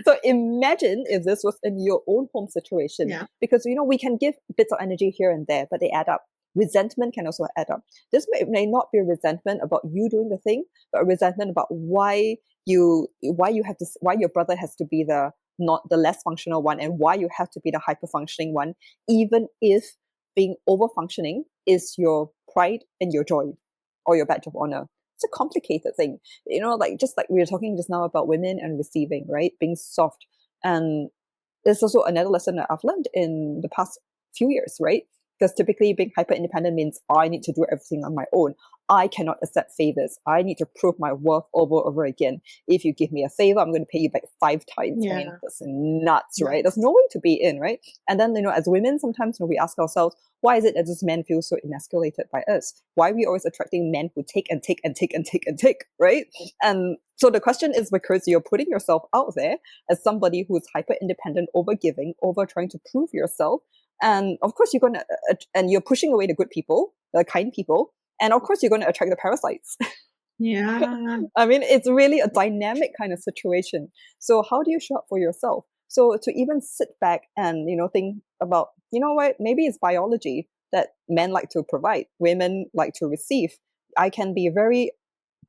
So imagine if this was in your own home situation, Yeah. because we can give bits of energy here and there, but they add up. Resentment can also add up. This may not be a resentment about you doing the thing, but a resentment about why your brother has to be the not the less functional one, and why you have to be the hyper functioning one, even if being over functioning is your pride and your joy or your badge of honor. It's a complicated thing, like just like we were talking just now about women and receiving, right? Being soft. And there's also another lesson that I've learned in the past few years, right? Because typically being hyper independent means I need to do everything on my own. I cannot accept favors. I need to prove my worth over and over again. If you give me a favor, I'm going to pay you back 5 times. I mean, Yeah. that's nuts, right? There's Nuts. no way to be in, right? And then, as women, sometimes we ask ourselves, why is it that this men feel so emasculated by us? Why are we always attracting men who take and take and take and take and take, right? And so the question is because you're putting yourself out there as somebody who's hyper independent, over giving, over trying to prove yourself. And of course, and you're pushing away the good people, the kind people. And of course, you're going to attract the parasites. Yeah. I mean, it's really a dynamic kind of situation. So how do you show up for yourself? So to even sit back and, think about, what, maybe it's biology that men like to provide, women like to receive. I can be very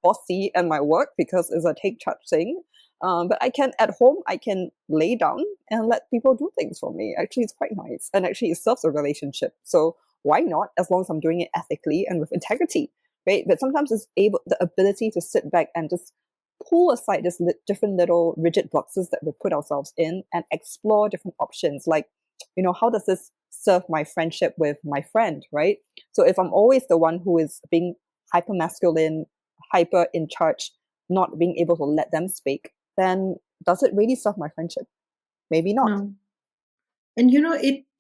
bossy in my work because it's a take charge thing. But I can, at home, I can lay down and let people do things for me. Actually, it's quite nice. And actually, it serves a relationship. So why not, as long as I'm doing it ethically and with integrity, right? But sometimes it's the ability to sit back and just pull aside this different little rigid boxes that we put ourselves in and explore different options. Like, how does this serve my friendship with my friend, right? So if I'm always the one who is being hyper masculine, hyper in charge, not being able to let them speak, then does it really serve my friendship? Maybe not. No. And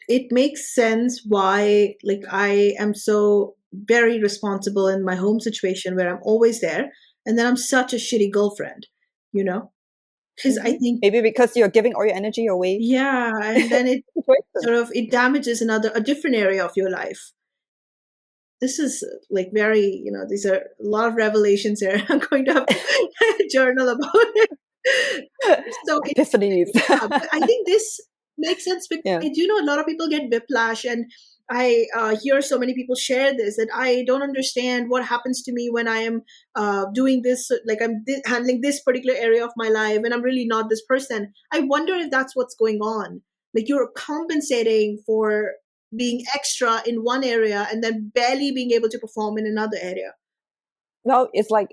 it makes sense why, like, I am so very responsible in my home situation where I'm always there, and then I'm such a shitty girlfriend, you know? Because I think, Maybe because you're giving all your energy away. yeah, and then it sort of it damages a different area of your life. This is like very, these are a lot of revelations here. I'm going to have to journal about it. So Epiphanies. yeah, but I think this makes sense because Yeah. I do know a lot of people get whiplash, and I hear so many people share this that I don't understand what happens to me when I am doing this, like I'm handling this particular area of my life, and I'm really not this person. I wonder if that's what's going on. Like you're compensating for being extra in one area and then barely being able to perform in another area. No, it's like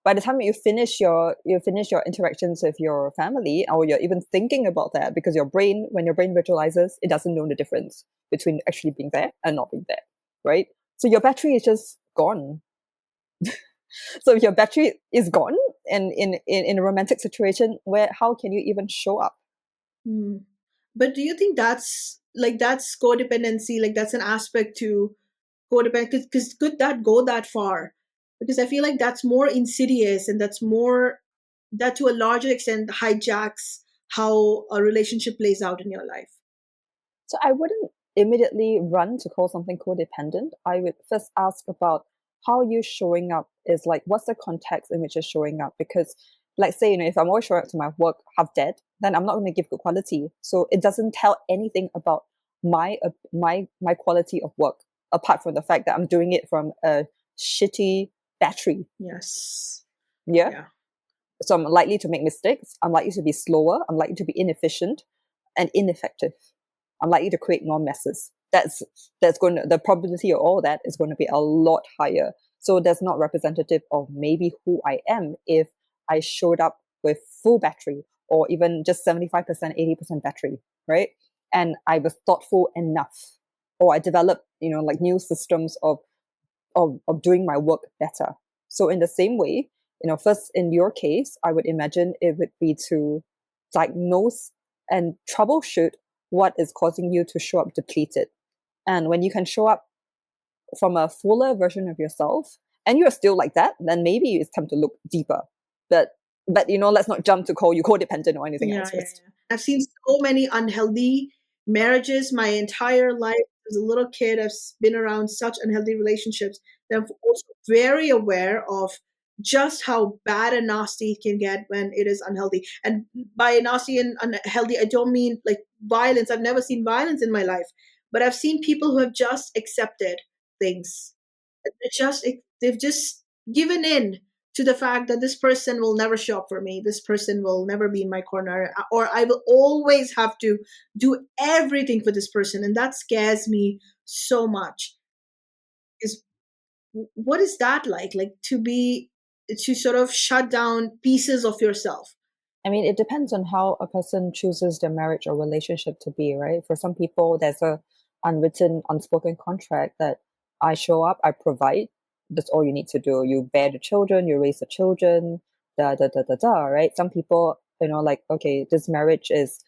by the time you finish your interactions with your family, or you're even thinking about that, because when your brain visualizes, it doesn't know the difference between actually being there and not being there, right? So your battery is just gone. So if your battery is gone, and in a romantic situation, how can you even show up? Hmm. But do you think that's codependency? Like that's an aspect to codependent? Because could that go that far? Because I feel like that's more insidious, and that to a larger extent hijacks how a relationship plays out in your life. So I wouldn't immediately run to call something codependent. I would first ask about how you're showing up, is like, what's the context in which you're showing up? Because, like, say, if I'm always showing up to my work half dead, then I'm not going to give good quality. So it doesn't tell anything about my quality of work, apart from the fact that I'm doing it from a shitty battery. Yes. Yeah. Yeah. So I'm likely to make mistakes. I'm likely to be slower. I'm likely to be inefficient and ineffective. I'm likely to create more messes. That's going to, the probability of all that is going to be a lot higher. So that's not representative of maybe who I am if I showed up with full battery, or even just 75%, 80% battery, right? And I was thoughtful enough, or I developed, like new systems of doing my work better. So in the same way, first in your case, I would imagine it would be to diagnose and troubleshoot what is causing you to show up depleted. And when you can show up from a fuller version of yourself, and you're still like that, then maybe it's time to look deeper. But let's not jump to call you codependent or anything Yeah, else yeah, first. yeah. I've seen so many unhealthy marriages my entire life. As a little kid, been around such unhealthy relationships that I'm also very aware of just how bad and nasty it can get when it is unhealthy. And by nasty and unhealthy, I don't mean like violence. I've never seen violence in my life, but I've seen people who have just accepted things. They've just given in to the fact that this person will never show up for me, this person will never be in my corner, or I will always have to do everything for this person, and that scares me so much. Is What is that like to sort of shut down pieces of yourself? I mean, it depends on how a person chooses their marriage or relationship to be, right? For some people, there's a unwritten, unspoken contract that I show up, I provide. That's all you need to do. You bear the children, you raise the children, da da da da da, right? Some people, like, okay, this marriage is,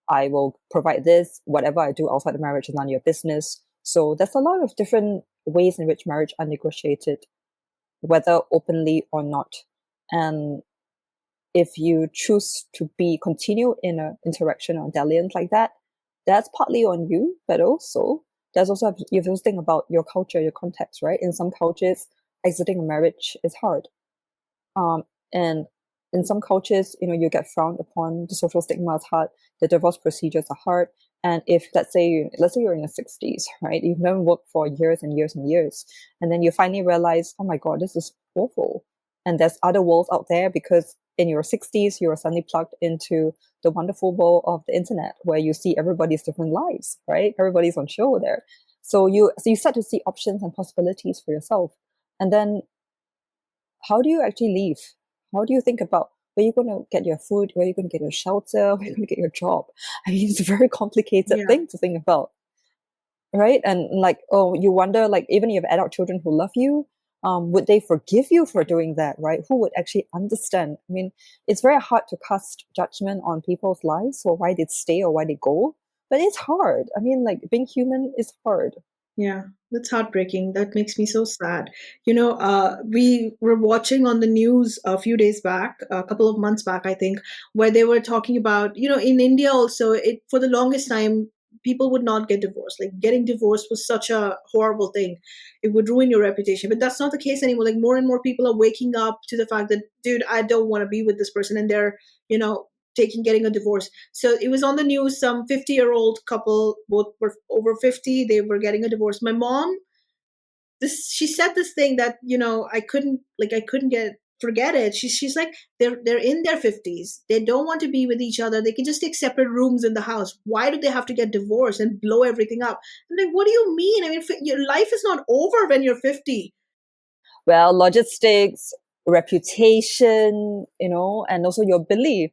I will provide this. Whatever I do outside the marriage is none of your business. So there's a lot of different ways in which marriage are negotiated, whether openly or not. And if you choose to continue in an interaction or dalliance like that, that's partly on you, but also you have to think about your culture, your context, right? In some cultures, exiting a marriage is hard, and in some cultures, you get frowned upon. The social stigma is hard. The divorce procedures are hard. And if let's say you're in the 60s, right? You've never worked for years and years and years, and then you finally realize, oh my god, this is awful, And there's other worlds out there because in your 60s, you're suddenly plugged into the wonderful world of the internet where you see everybody's different lives, right? Everybody's on show there. So you start to see options and possibilities for yourself. And then how do you actually leave? How do you think about where you're going to get your food, where you're going to get your shelter, where you're going to get your job? I mean, it's a very complicated Yeah. thing to think about, right? And like, oh, you wonder, like, even if you have adult children who love you, would they forgive you for doing that, right? Who would actually understand? I mean, it's very hard to cast judgment on people's lives or why they stay or why they go, but it's hard. I mean, like, being human is hard. Yeah, that's heartbreaking. That makes me so sad. We were watching on the news a few days back, a couple of months back, I think, where they were talking about, in India also, it for the longest time, people would not get divorced. Like getting divorced was such a horrible thing. It would ruin your reputation. But that's not the case anymore. Like more and more people are waking up to the fact that, dude, I don't want to be with this person. And they're, getting a divorce. So it was on the news, some 50-year-old couple, both were over 50, they were getting a divorce. My mom, this she said this thing that, I couldn't get forget it. She's like, they're in their 50s. They don't want to be with each other. They can just take separate rooms in the house. Why do they have to get divorced and blow everything up? I'm like, what do you mean? I mean, your life is not over when you're 50. Well, logistics, reputation, and also your belief.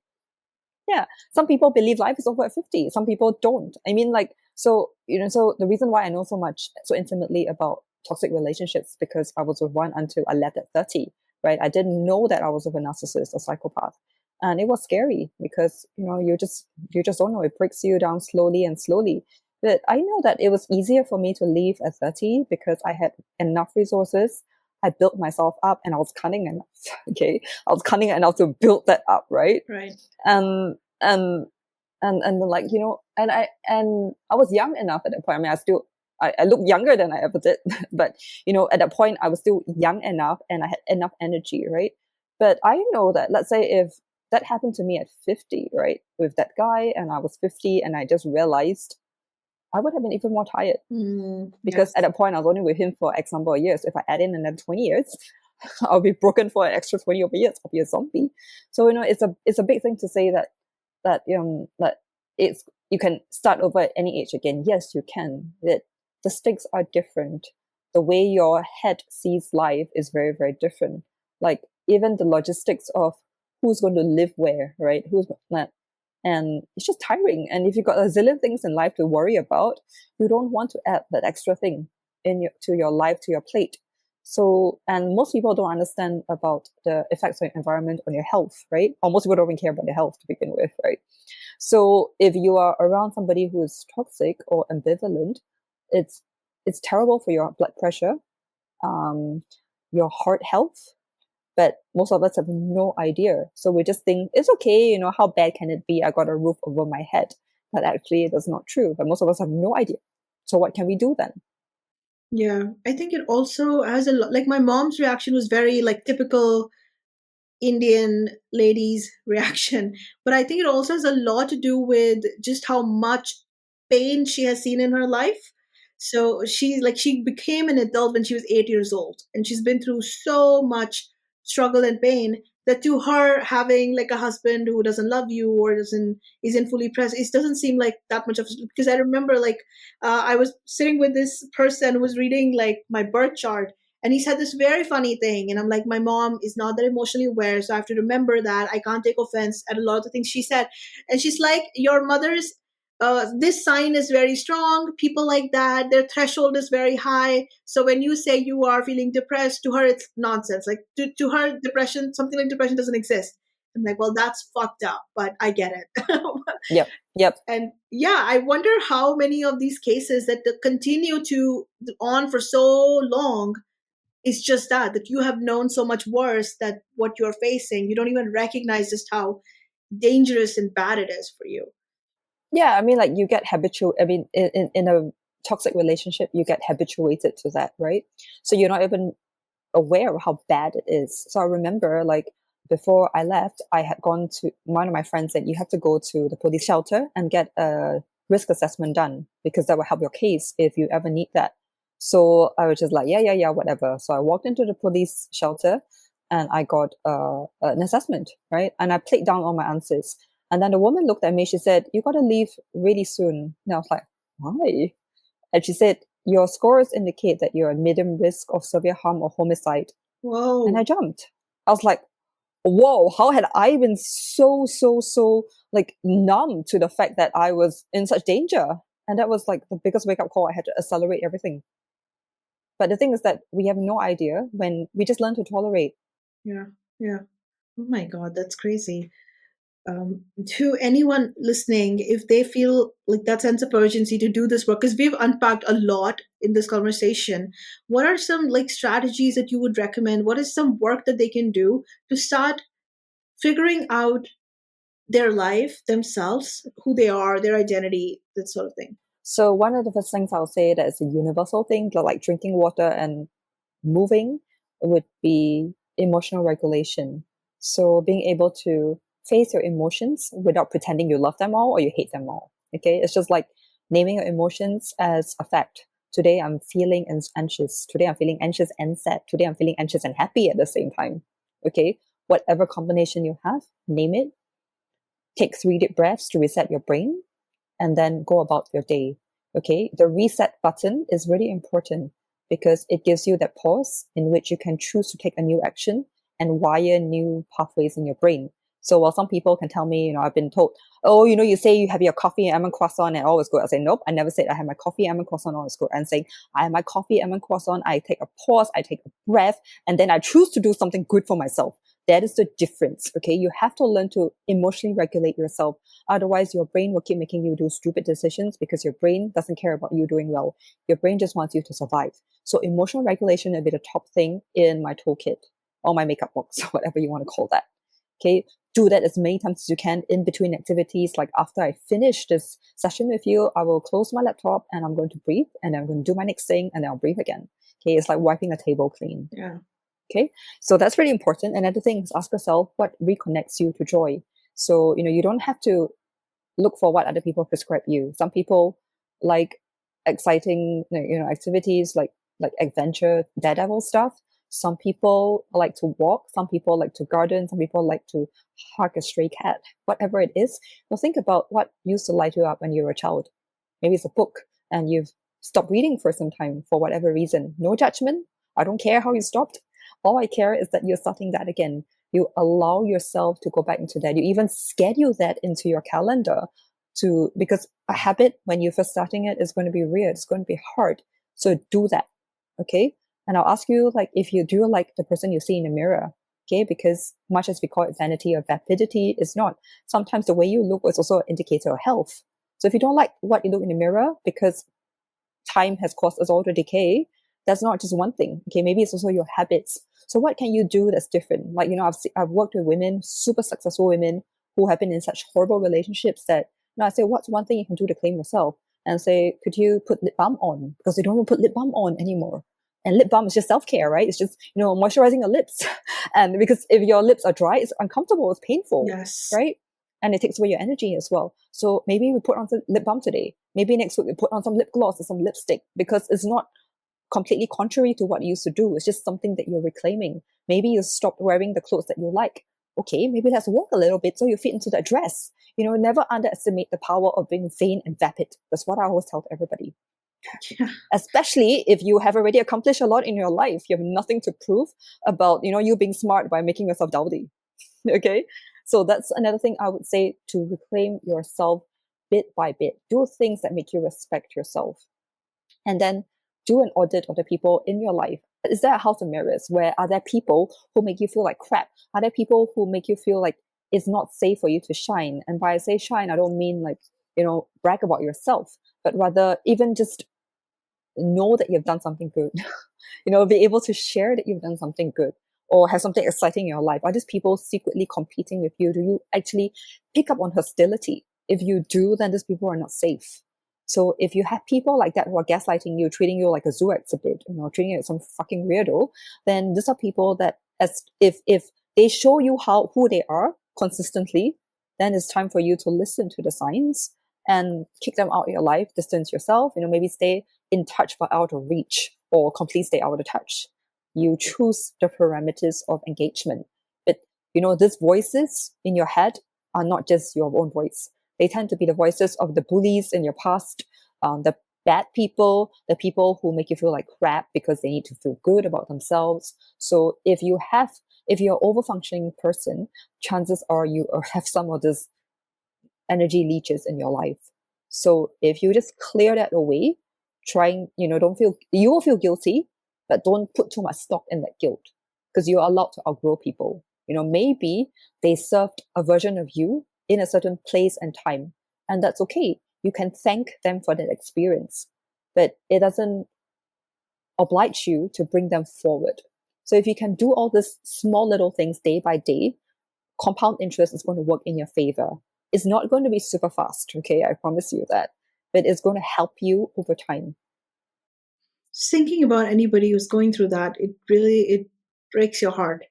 Yeah, some people believe life is over at 50. Some people don't. I mean, like, so the reason why I know so intimately about toxic relationships because I was with one until I left at 30, right? I didn't know that I was with a narcissist or psychopath. And it was scary because, you just don't know. It breaks you down slowly and slowly. But I know that it was easier for me to leave at 30 because I had enough resources. I built myself up and I was cunning enough. Okay. I was cunning enough to build that up, right? Right. and and and like and I was young enough at that point. I mean, I look younger than I ever did, but at that point I was still young enough and I had enough energy, right? But I know that, let's say if that happened to me at 50, right, with that guy, and I was 50 and I just realized, I would have been even more tired because Yes. at that point I was only with him for X number of years. If I add in another 20 years, I'll be broken for an extra 20 over years. I'll be a zombie. So it's a big thing to say that it's you can start over at any age again. Yes, you can. The stakes are different. The way your head sees life is very, very different. Like even the logistics of who's going to live where, right? Who's not. And it's just tiring. And if you've got a zillion things in life to worry about, you don't want to add that extra thing to your life, to your plate. So, and most people don't understand about the effects of your environment on your health, right? Or most people don't even care about their health to begin with, right? So if you are around somebody who is toxic or ambivalent, it's it's terrible for your blood pressure, um, your heart health, but most of us have no idea. So we just think it's okay, how bad can it be? I got a roof over my head. But actually, that's not true. But most of us have no idea. So what can we do then? Yeah, I think it also has a lot. Like my mom's reaction was very like typical Indian ladies' reaction. But I think it also has a lot to do with just how much pain she has seen in her life. So she became an adult when she was 8 years old, and she's been through so much struggle and pain that to her having like a husband who doesn't love you or doesn't isn't fully present, it doesn't seem like that much of because I remember like I was sitting with this person who was reading like my birth chart, and he said this very funny thing. And I'm like, my mom is not that emotionally aware. So I have to remember that I can't take offense at a lot of the things she said. And she's like, your mother's, this sign is very strong. People like that, their threshold is very high. So when you say you are feeling depressed, to her, it's nonsense. Like to her, depression, something like depression doesn't exist. I'm like, well, that's fucked up, but I get it. Yep, yep. And yeah, I wonder how many of these cases that continue to on for so long, it's just that you have known so much worse that what you're facing, you don't even recognize just how dangerous and bad it is for you. Yeah, I mean, like you get habitual. I mean, in a toxic relationship, you get habituated to that, right? So you're not even aware of how bad it is. So I remember, like, before I left, I had gone to one of my friends said you have to go to the police shelter and get a risk assessment done because that will help your case if you ever need that. So I was just like, yeah, yeah, yeah, whatever. So I walked into the police shelter and I got an assessment, right? And I played down all my answers. And then the woman looked at me, she said, "You got to leave really soon." And I was like, "Why?" And she said, "Your scores indicate that you're at medium risk of severe harm or homicide." And I Whoa. jumped. I was like, whoa, how had I been so like numb to the fact that I was in such danger? And that was like the biggest wake up call. I had to accelerate everything. But the thing is that we have no idea when we just learn to tolerate. Yeah. Yeah. Oh my God, that's crazy. To anyone listening, if they feel like that sense of urgency to do this work, because we've unpacked a lot in this conversation, what are some like strategies that you would recommend? What is some work that they can do to start figuring out their life, themselves, who they are, their identity, that sort of thing? So one of the first things I'll say that is a universal thing, like drinking water and moving, would be emotional regulation. So being able to face your emotions without pretending you love them all or you hate them all. Okay, it's just like naming your emotions as a fact. Today I'm feeling anxious. Today I'm feeling anxious and sad. Today I'm feeling anxious and happy at the same time. Okay, whatever combination you have, name it. Take 3 deep breaths to reset your brain and then go about your day. Okay, the reset button is really important because it gives you that pause in which you can choose to take a new action and wire new pathways in your brain. So while some people can tell me, I've been told, oh, you say you have your coffee and almond croissant and all is good. I say, nope, I never said I have my coffee, almond croissant, all is good. I'm saying I have my coffee, almond croissant, I take a pause, I take a breath, and then I choose to do something good for myself. That is the difference. Okay, you have to learn to emotionally regulate yourself. Otherwise, your brain will keep making you do stupid decisions because your brain doesn't care about you doing well. Your brain just wants you to survive. So emotional regulation will be the top thing in my toolkit or my makeup box, whatever you want to call that. Okay, do that as many times as you can in between activities. Like after I finish this session with you, I will close my laptop and I'm going to breathe and then I'm going to do my next thing and then I'll breathe again. Okay, it's like wiping a table clean. Yeah. Okay, so that's really important. Another thing is ask yourself what reconnects you to joy. So, you don't have to look for what other people prescribe you. Some people like exciting, activities like adventure, daredevil stuff. Some people like to walk. Some people like to garden. Some people like to hug a stray cat. Whatever it is, well, think about what used to light you up when you were a child. Maybe it's a book and you've stopped reading for some time for whatever reason. No judgment. I don't care how you stopped. All I care is that you're starting that again. You allow yourself to go back into that. You even schedule that into your calendar because a habit, when you're first starting it, is going to be weird. It's going to be hard. So do that. Okay. And I'll ask you, like, if you do like the person you see in the mirror. Okay. Because much as we call it vanity or vapidity, it's not. Sometimes the way you look is also an indicator of health. So if you don't like what you look in the mirror because time has caused us all to decay, that's not just one thing. Okay, maybe it's also your habits. So what can you do that's different? Like, I've worked with women, super successful women who have been in such horrible relationships that I say, what's one thing you can do to claim yourself? And say, could you put lip balm on? Because they don't even put lip balm on anymore. And lip balm is just self-care, right? It's just, moisturizing your lips. And because if your lips are dry, it's uncomfortable, it's painful, Yes. right? And it takes away your energy as well. So maybe we put on some lip balm today. Maybe next week we put on some lip gloss or some lipstick because it's not completely contrary to what you used to do. It's just something that you're reclaiming. Maybe you stopped wearing the clothes that you like. Okay, maybe let's walk a little bit so you fit into that dress. Never underestimate the power of being vain and vapid. That's what I always tell everybody. Yeah. Especially if you have already accomplished a lot in your life. You have nothing to prove about, you being smart by making yourself dowdy. Okay, so that's another thing I would say, to reclaim yourself bit by bit. Do things that make you respect yourself, and then do an audit of the people in your life. Is there a house of mirrors? Where are there people who make you feel like crap? Are there people who make you feel like it's not safe for you to shine? And by I say shine, I don't mean like, brag about yourself, but rather even just know that you've done something good. Be able to share that you've done something good or have something exciting in your life. Are these people secretly competing with you? Do you actually pick up on hostility? If you do, then these people are not safe. So if you have people like that who are gaslighting you, treating you like a zoo exhibit, treating you like some fucking weirdo, then these are people that, as if they show you who they are consistently, then it's time for you to listen to the signs and kick them out of your life, distance yourself, maybe stay in touch but out of reach, or completely stay out of touch. You choose the parameters of engagement. But, these voices in your head are not just your own voice. They tend to be the voices of the bullies in your past, the bad people, the people who make you feel like crap because they need to feel good about themselves. So if you're an over-functioning person, chances are you have some of this energy leeches in your life. So if you just clear that away, you will feel guilty, but don't put too much stock in that guilt, because you're allowed to outgrow people. Maybe they served a version of you in a certain place and time, and that's okay. You can thank them for that experience, but it doesn't oblige you to bring them forward. So if you can do all these small little things day by day, compound interest is going to work in your favor. It's not going to be super fast, okay? I promise you that. But it's going to help you over time. Just thinking about anybody who's going through that, it breaks your heart,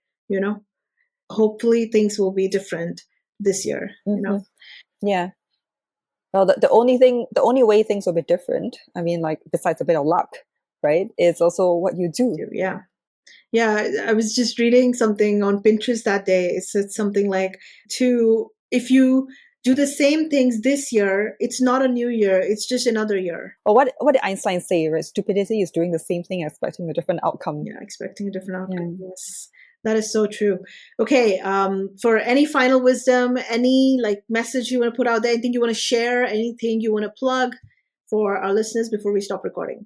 Hopefully things will be different this year, Yeah. Well, the only way things will be different, I mean, like, besides a bit of luck, right, is also what you do. Yeah. Yeah, I was just reading something on Pinterest that day. It said something like, if you do the same things this year, it's not a new year, it's just another year. Or what did Einstein say, right? Stupidity is doing the same thing, expecting a different outcome. Yeah, expecting a different outcome. Yeah. Yes, that is so true. Okay, for any final wisdom, any message you want to put out there, anything you want to share, anything you want to plug for our listeners before we stop recording?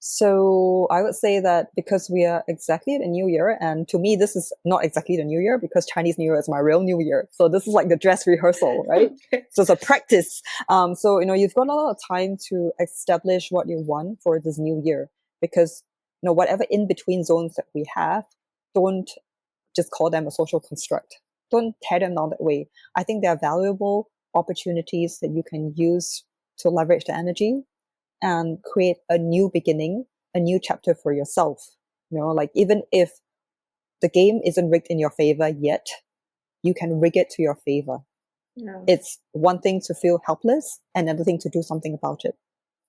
So I would say that because we are exactly at the new year, and to me, this is not exactly the new year because Chinese New Year is my real new year. So this is like the dress rehearsal, right? Okay. So it's a practice. So, you've got a lot of time to establish what you want for this new year, because, whatever in between zones that we have, don't just call them a social construct. Don't tear them down that way. I think they are valuable opportunities that you can use to leverage the energy and create a new beginning, a new chapter for yourself. Even if the game isn't rigged in your favor yet, you can rig it to your favor. Yeah. It's one thing to feel helpless and another thing to do something about it.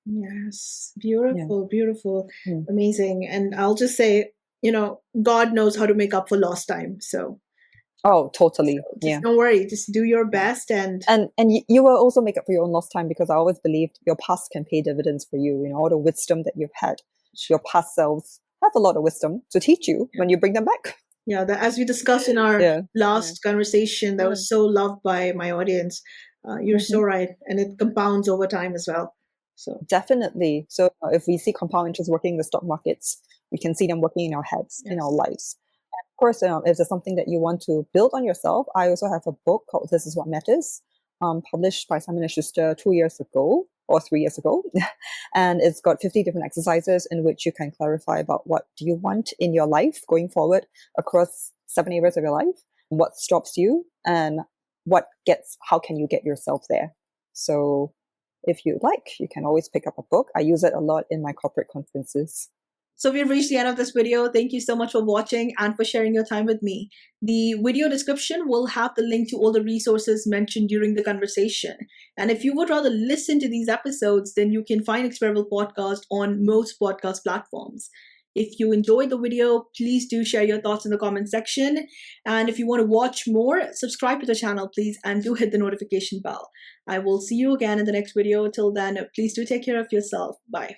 Yes. Beautiful, beautiful, amazing. And I'll just say, God knows how to make up for lost time. So oh, totally. So just don't worry. Just do your best, and you will also make up for your own lost time, because I always believed your past can pay dividends for you. All the wisdom that you've had, your past selves have a lot of wisdom to teach you when you bring them back. Yeah, as we discussed in our last conversation, that was so loved by my audience. You're so right, and it compounds over time as well. So definitely. So if we see compound interest working in the stock markets, we can see them working in our heads, in our lives. Of course, if there's something that you want to build on yourself, I also have a book called This Is What Matters, published by Simon & Schuster 2 years ago or 3 years ago. And it's got 50 different exercises in which you can clarify about what do you want in your life going forward across 7 areas of your life, what stops you, and how can you get yourself there. So if you'd like, you can always pick up a book. I use it a lot in my corporate conferences. So we've reached the end of this video. Thank you so much for watching and for sharing your time with me. The video description will have the link to all the resources mentioned during the conversation. And if you would rather listen to these episodes, then you can find Experimental Podcast on most podcast platforms. If you enjoyed the video, please do share your thoughts in the comment section. And if you want to watch more, subscribe to the channel, please, and do hit the notification bell. I will see you again in the next video. Till then, please do take care of yourself. Bye.